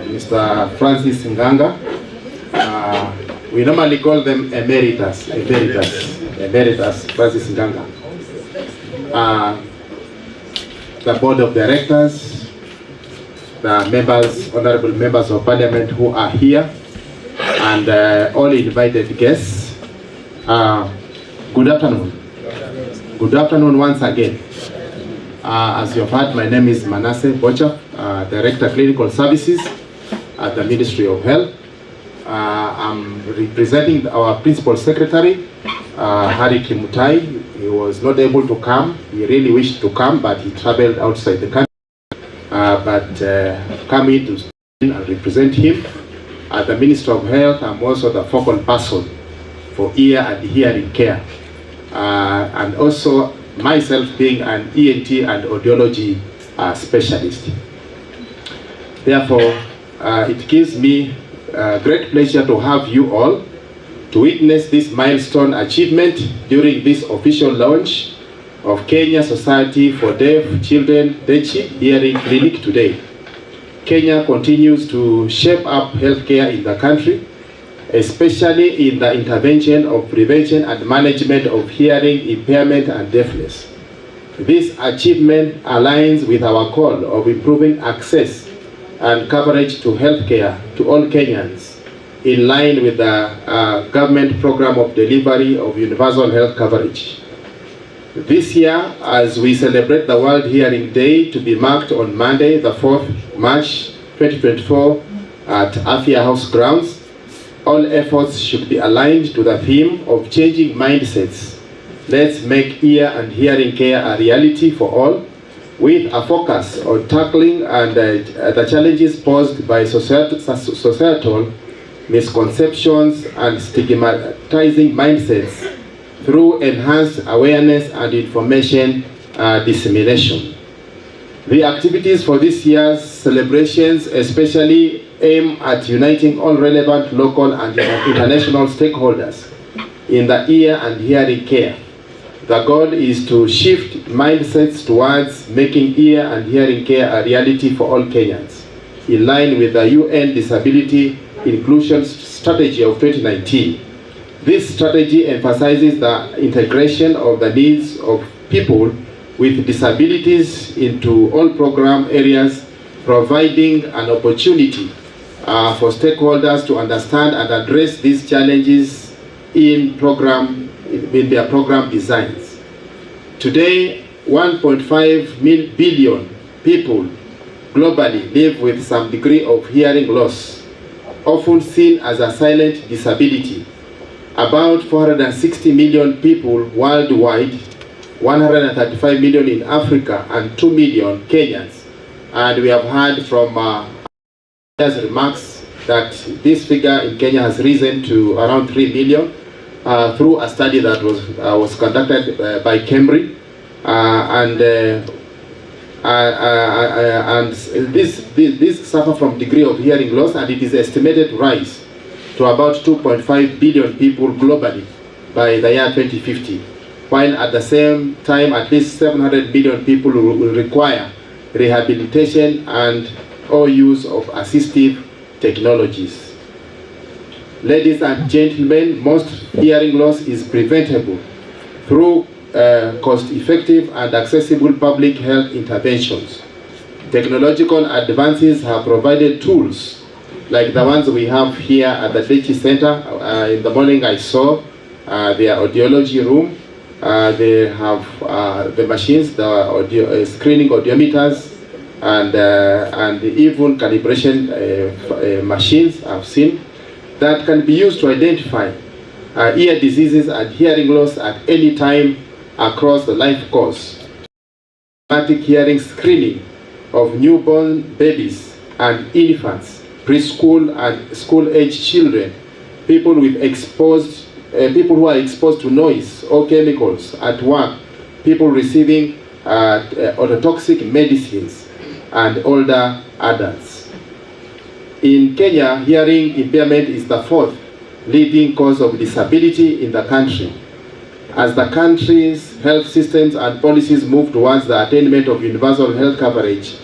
Mr. Francis Nganga. We normally call them emeritus Francis Nganga. The board of directors, the members, honorable members of parliament who are here, and all invited guests. Good afternoon. Good afternoon once again. As you have heard, my name is Manasseh Bocha, Director Clinical Services at the Ministry of Health. I'm representing our Principal Secretary, Harry Kimutai. He was not able to come. He really wished to come, but he traveled outside the country. Coming to and represent him as the Minister of Health, I'm also the focal person for ear and hearing care. And also myself being an ENT and audiology specialist. Therefore, it gives me great pleasure to have you all to witness this milestone achievement during this official launch of Kenya Society for Deaf Children DECHI Hearing Clinic today. Kenya continues to shape up healthcare in the country, especially in the intervention of prevention and management of hearing impairment and deafness. This achievement aligns with our call of improving access and coverage to healthcare to all Kenyans, in line with the government program of delivery of universal health coverage. This year, as we celebrate the World Hearing Day to be marked on Monday, the 4th March 2024 at Afia House grounds, all efforts should be aligned to the theme of changing mindsets. Let's make ear and hearing care a reality for all, with a focus on tackling and the challenges posed by societal misconceptions and stigmatizing mindsets through enhanced awareness and information dissemination. The activities for this year's celebrations especially aim at uniting all relevant local and international stakeholders in the ear and hearing care. The goal is to shift mindsets towards making ear and hearing care a reality for all Kenyans, in line with the UN Disability Inclusion Strategy of 2019. This strategy emphasizes the integration of the needs of people with disabilities into all program areas, providing an opportunity for stakeholders to understand and address these challenges in their program designs. Today, 1.5 billion people globally live with some degree of hearing loss, often seen as a silent disability. About 460 million people worldwide, 135 million in Africa, and 2 million Kenyans. And we have heard from remarks that this figure in Kenya has risen to around 3 million through a study that was conducted by Cambridge. This suffer from degree of hearing loss, and it is estimated to rise to about 2.5 billion people globally by the year 2050, while at the same time at least 700 million people will require rehabilitation and or use of assistive technologies. Ladies and gentlemen, most hearing loss is preventable through cost-effective and accessible public health interventions. Technological advances have provided tools like the ones we have here at the DECHI Center. In the morning I saw their audiology room. They have the machines, the screening audiometers, and even calibration machines I've seen that can be used to identify ear diseases and hearing loss at any time across the life course. Automatic hearing screening of newborn babies and infants, preschool and school-age children, people who are exposed to noise or chemicals at work, people receiving ototoxic medicines, and older adults. In Kenya, hearing impairment is the 4th leading cause of disability in the country. As the country's health systems and policies move towards the attainment of universal health coverage,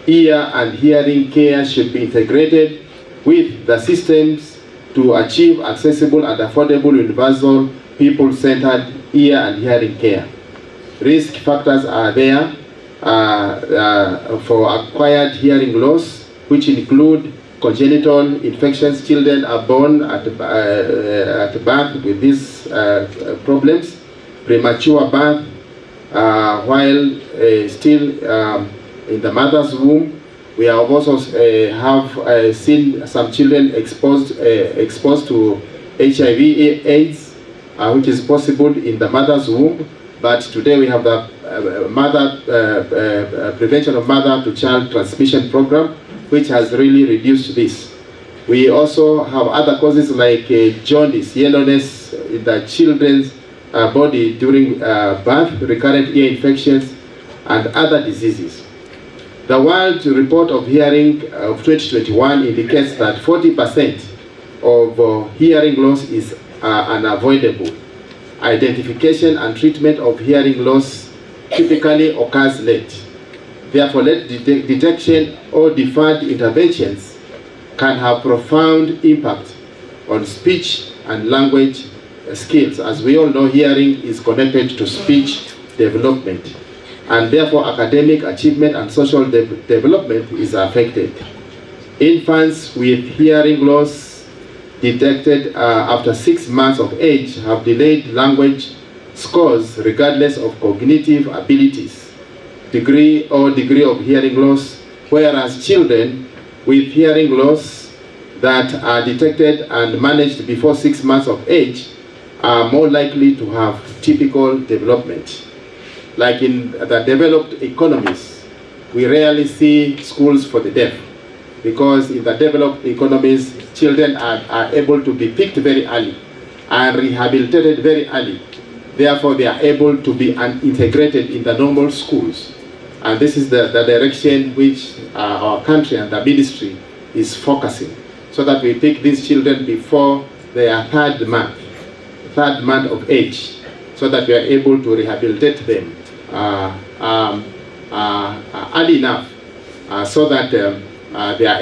ear and hearing care should be integrated with the systems to achieve accessible and affordable universal people-centered ear and hearing care. Risk factors are there for acquired hearing loss, which include congenital infections. Children are born at birth with these problems, premature birth while still in the mother's womb. We have also seen some children exposed to HIV/AIDS, which is possible in the mother's womb, but today we have the prevention of mother-to-child transmission program, which has really reduced this. We also have other causes like jaundice, yellowness in the children's body during birth, recurrent ear infections, and other diseases. The World Report of Hearing of 2021 indicates that 40% of hearing loss is unavoidable. Identification and treatment of hearing loss typically occurs late. Therefore, late detection or deferred interventions can have profound impact on speech and language skills. As we all know, hearing is connected to speech development, and therefore academic achievement and social development is affected. Infants with hearing loss detected after 6 months of age have delayed language scores regardless of cognitive abilities, degree of hearing loss, whereas children with hearing loss that are detected and managed before 6 months of age are more likely to have typical development. Like in the developed economies, we rarely see schools for the deaf, because in the developed economies, children are able to be picked very early and rehabilitated very early. Therefore, they are able to be integrated in the normal schools. And this is the direction which our country and the ministry is focusing, so that we pick these children before they are third month of age, so that we are able to rehabilitate them early enough, so that they are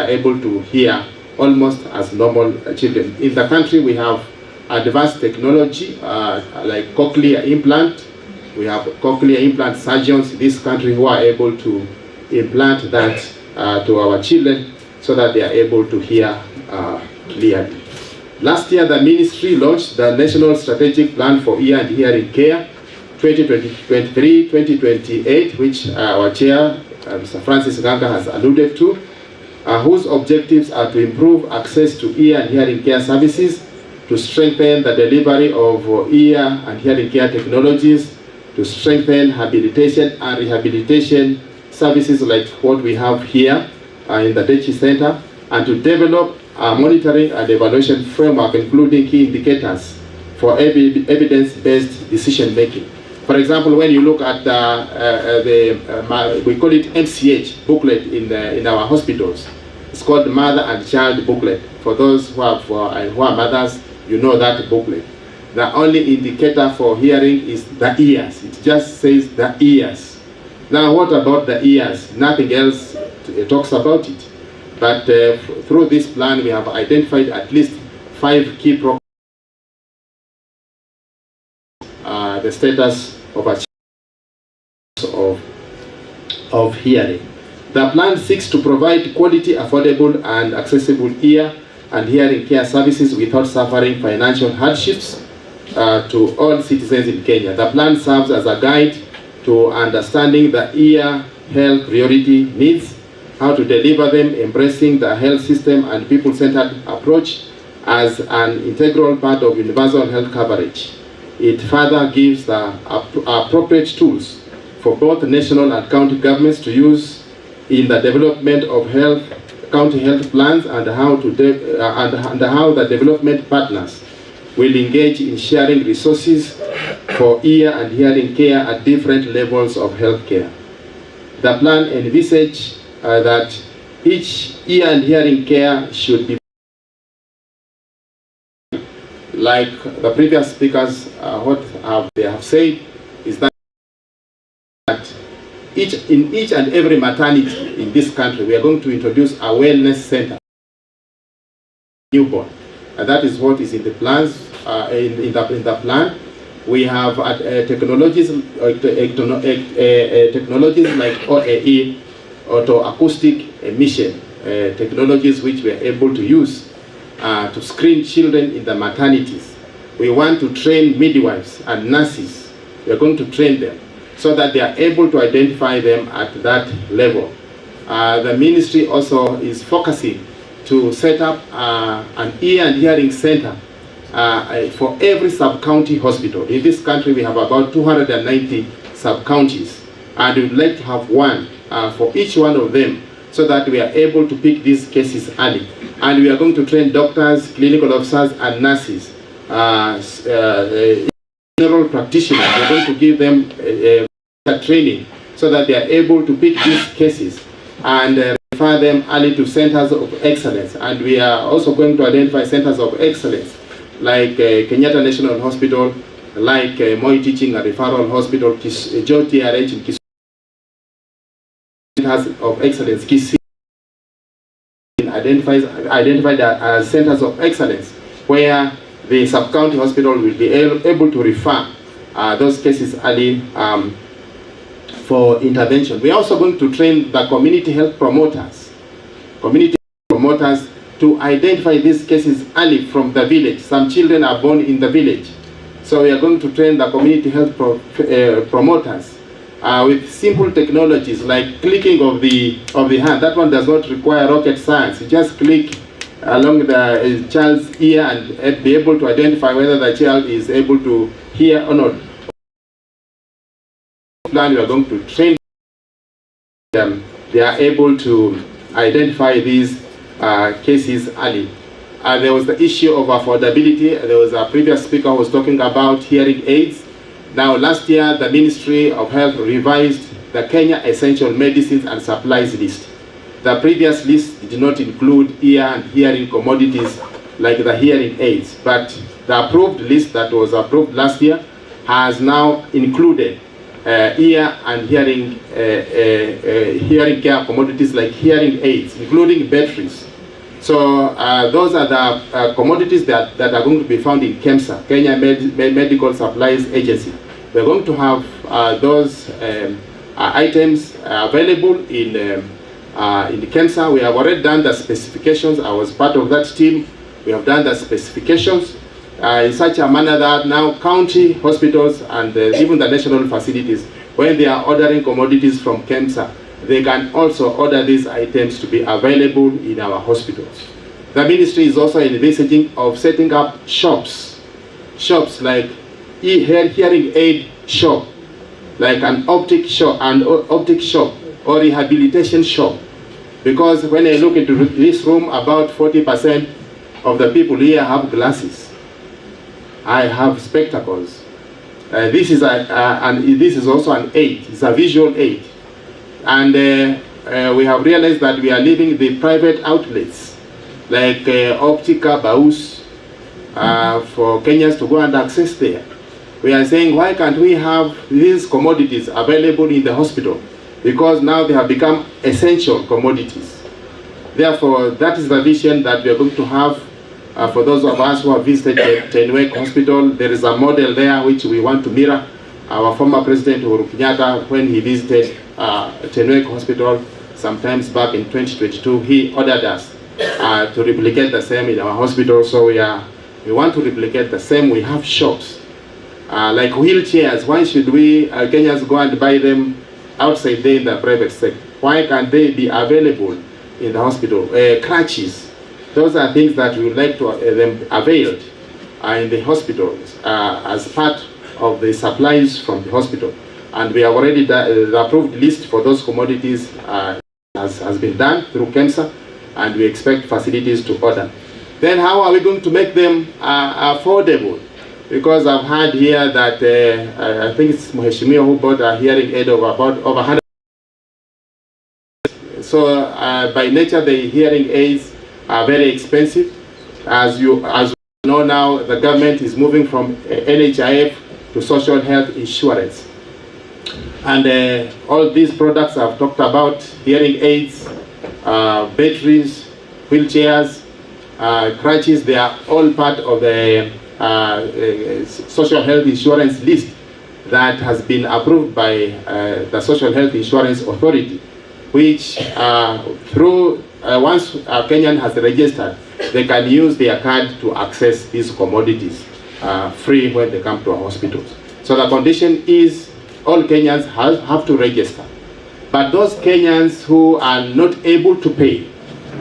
able to hear almost as normal children. In the country, we have advanced technology like cochlear implant. We have cochlear implant surgeons in this country who are able to implant that to our children, so that they are able to hear clearly. Last year, the ministry launched the National Strategic Plan for Ear and Hearing Care 2023-2028, which our chair, Mr. Francis Ganga, has alluded to, whose objectives are to improve access to ear and hearing care services, to strengthen the delivery of ear and hearing care technologies, to strengthen habilitation and rehabilitation services like what we have here in the Dechi Center, and to develop a monitoring and evaluation framework, including key indicators for evidence-based decision-making. For example, when you look at we call it MCH booklet in our hospitals, it's called Mother and Child booklet. For those who are mothers, you know that booklet. The only indicator for hearing is the ears. It just says the ears. Now, what about the ears? Nothing else talks about it. But through this plan, we have identified at least 5 key problems. The status of hearing. The plan seeks to provide quality, affordable, and accessible ear and hearing care services without suffering financial hardships to all citizens in Kenya. The plan serves as a guide to understanding the ear health priority needs, how to deliver them, embracing the health system and people-centered approach as an integral part of universal health coverage. It further gives the appropriate tools for both national and county governments to use in the development of county health plans, and how the development partners will engage in sharing resources for ear and hearing care at different levels of health care. The plan envisages that each ear and hearing care should be, like the previous speakers, they have said, is that in each and every maternity in this country, we are going to introduce a wellness center, newborn, and that is what is in the plans. In the plan, we have technologies like OAE, auto-acoustic emission technologies, which we are able to use to screen children in the maternities. We want to train midwives and nurses. We are going to train them so that they are able to identify them at that level. The ministry also is focusing to set up an ear and hearing center for every sub-county hospital. In this country, we have about 290 sub-counties, and we would like to have one for each one of them, so that we are able to pick these cases early. And we are going to train doctors, clinical officers, and nurses, general practitioners. We're going to give them training so that they are able to pick these cases and refer them early to centers of excellence. And we are also going to identify centers of excellence like Kenyatta National Hospital, like Moi Teaching and Referral Hospital, Joe TRH in Kisumu, centers of excellence, Kisii, identified as centers of excellence where the sub-county hospital will be able to refer those cases early for intervention. We are also going to train the community health promoters to identify these cases early from the village. Some children are born in the village. So we are going to train the community health promoters with simple technologies like clicking of the hand. That one does not require rocket science. You just click along the child's ear and be able to identify whether the child is able to hear or not. We are going to train them. They are able to identify these cases early. There was the issue of affordability. There was a previous speaker who was talking about hearing aids. Now, last year, the Ministry of Health revised the Kenya Essential Medicines and Supplies list. The previous list did not include ear and hearing commodities like the hearing aids, but the approved list that was approved last year has now included ear and hearing care commodities like hearing aids, including batteries. So those are the commodities that are going to be found in KEMSA, Kenya Medical Supplies Agency. We're going to have those items available in KEMSA. We have already done the specifications. I was part of that team. We have done the specifications in such a manner that now county hospitals and even the national facilities, when they are ordering commodities from KEMSA, they can also order these items to be available in our hospitals. The ministry is also envisaging of setting up shops like hearing aid shop, like an optic shop or rehabilitation shop. Because when I look into this room, about 40% of the people here have glasses. I have spectacles. This is also an aid. It's a visual aid. And we have realized that we are leaving the private outlets like Optica, Baus, for Kenyans to go and access there. We are saying, why can't we have these commodities available in the hospital? Because now they have become essential commodities. Therefore, that is the vision that we are going to have for those of us who have visited Tenwek Hospital. There is a model there which we want to mirror. Our former President Uhuru Kenyatta, when he visited Tenwek Hospital sometimes back in 2022, he ordered us to replicate the same in our hospital. So we want to replicate the same. We have shops like wheelchairs. Why should we Kenyans go and buy them outside there in the private sector? Why can't they be available in the hospital? Crutches. Those are things that we would like to them availed in the hospitals as part of the supplies from the hospital. And we have already the approved list for those commodities has been done through KEMSA, and we expect facilities to order. Then how are we going to make them affordable? Because I've heard here that I think it's Mheshimiwa who bought a hearing aid of about over 100. So by nature, the hearing aids are very expensive. As you know now, the government is moving from NHIF to social health insurance. And all these products I've talked about, hearing aids, batteries, wheelchairs, crutches, they are all part of the social health insurance list that has been approved by the Social Health Insurance Authority, which once a Kenyan has registered, they can use their card to access these commodities free when they come to our hospitals. So the condition is all Kenyans have to register. But those Kenyans who are not able to pay,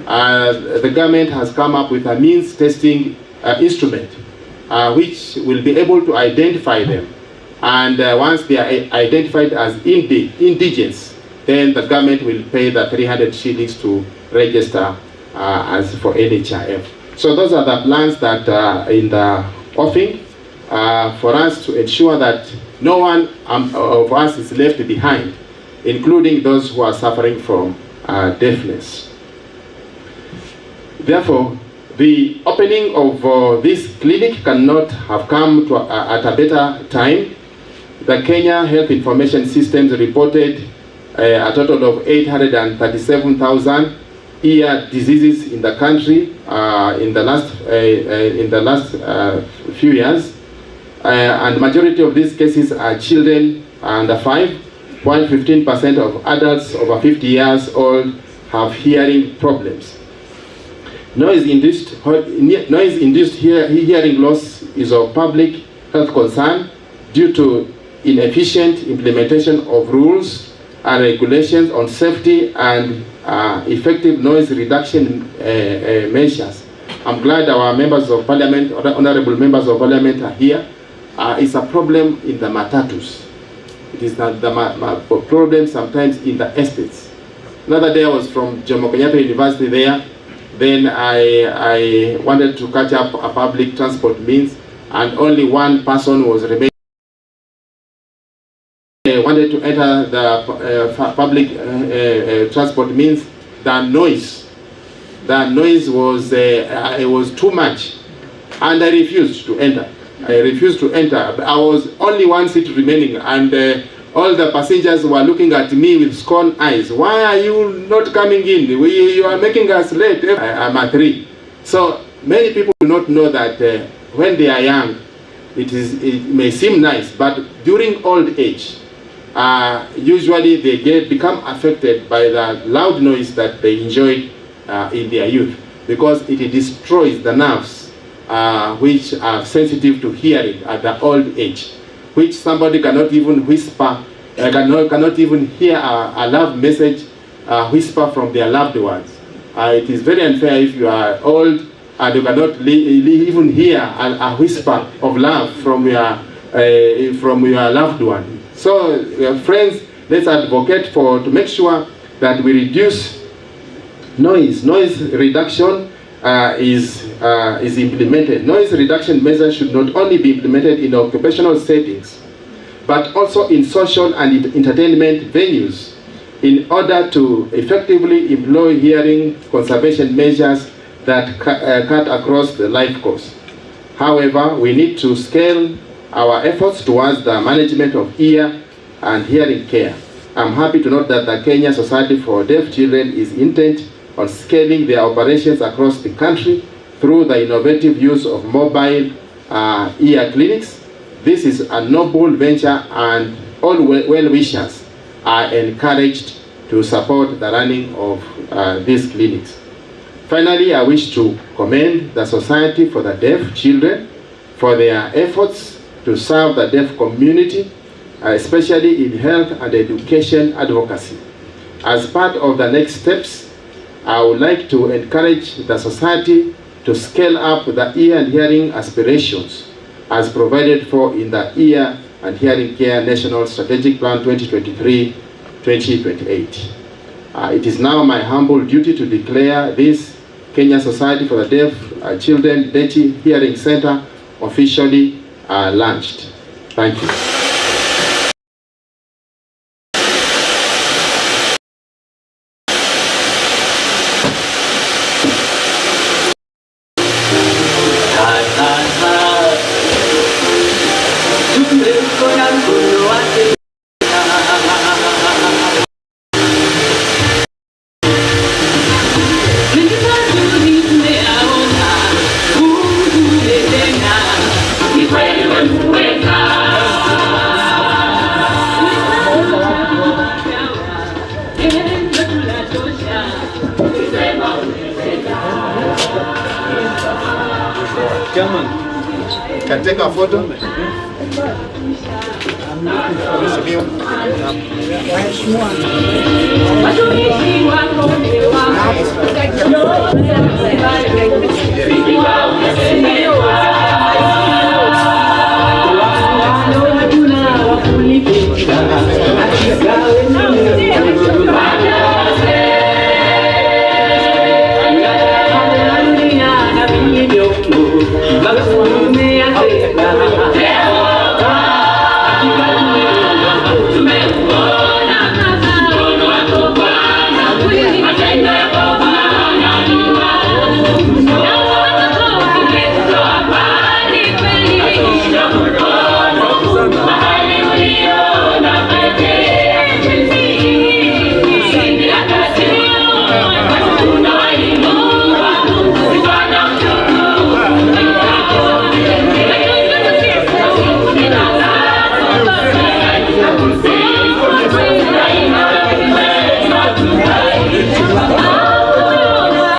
the government has come up with a means testing instrument which will be able to identify them. And once they are identified as indigents, then the government will pay the 300 shillings to register as for NHIF. So those are the plans that are in the offing for us to ensure that no one of us is left behind, including those who are suffering from deafness. Therefore, the opening of this clinic cannot have come to at a better time. The Kenya Health Information Systems reported a total of 837,000 ear diseases in the country in the last few years, and majority of these cases are children under 5, while 15% of adults over 50 years old have hearing problems. Noise-induced hearing loss is of public health concern due to inefficient implementation of rules and regulations on safety and effective noise reduction measures. I'm glad our members of parliament, honorable members of parliament are here. It's a problem in the matatus. It is not the problem sometimes in the estates. Another day I was from Jomo Kenyatta University there. Then I wanted to catch up a public transport means, and only one person was remaining. I wanted to enter the public transport means. The noise was it was too much, and I refused to enter. I was only one seat remaining, and all the passengers were looking at me with scorn eyes. Why are you not coming in? You are making us late. I'm at 3. So many people do not know that when they are young, it may seem nice, but during old age, usually they become affected by the loud noise that they enjoyed in their youth, because it destroys the nerves which are sensitive to hearing at the old age, which somebody cannot even whisper, cannot even hear a love message whisper from their loved ones. It is very unfair if you are old and you cannot even hear a whisper of love from your loved one. So, friends, let's advocate to make sure that we reduce noise. Noise reduction is implemented. Noise reduction measures should not only be implemented in occupational settings, but also in social and entertainment venues, in order to effectively employ hearing conservation measures that cut across the life course. However, we need to scale our efforts towards the management of ear and hearing care. I'm happy to note that the Kenya Society for Deaf Children is intent on scaling their operations across the country through the innovative use of mobile ear clinics. This is a noble venture, and all well-wishers are encouraged to support the running of these clinics. Finally, I wish to commend the Society for the Deaf Children for their efforts to serve the deaf community, especially in health and education advocacy. As part of the next steps, I would like to encourage the Society to scale up the ear and hearing aspirations as provided for in the Ear and Hearing Care National Strategic Plan 2023-2028. It is now my humble duty to declare this Kenya Society for the Deaf Children DECHI Hearing Center officially launched. Thank you. Can take a photo. Mheshimiwa.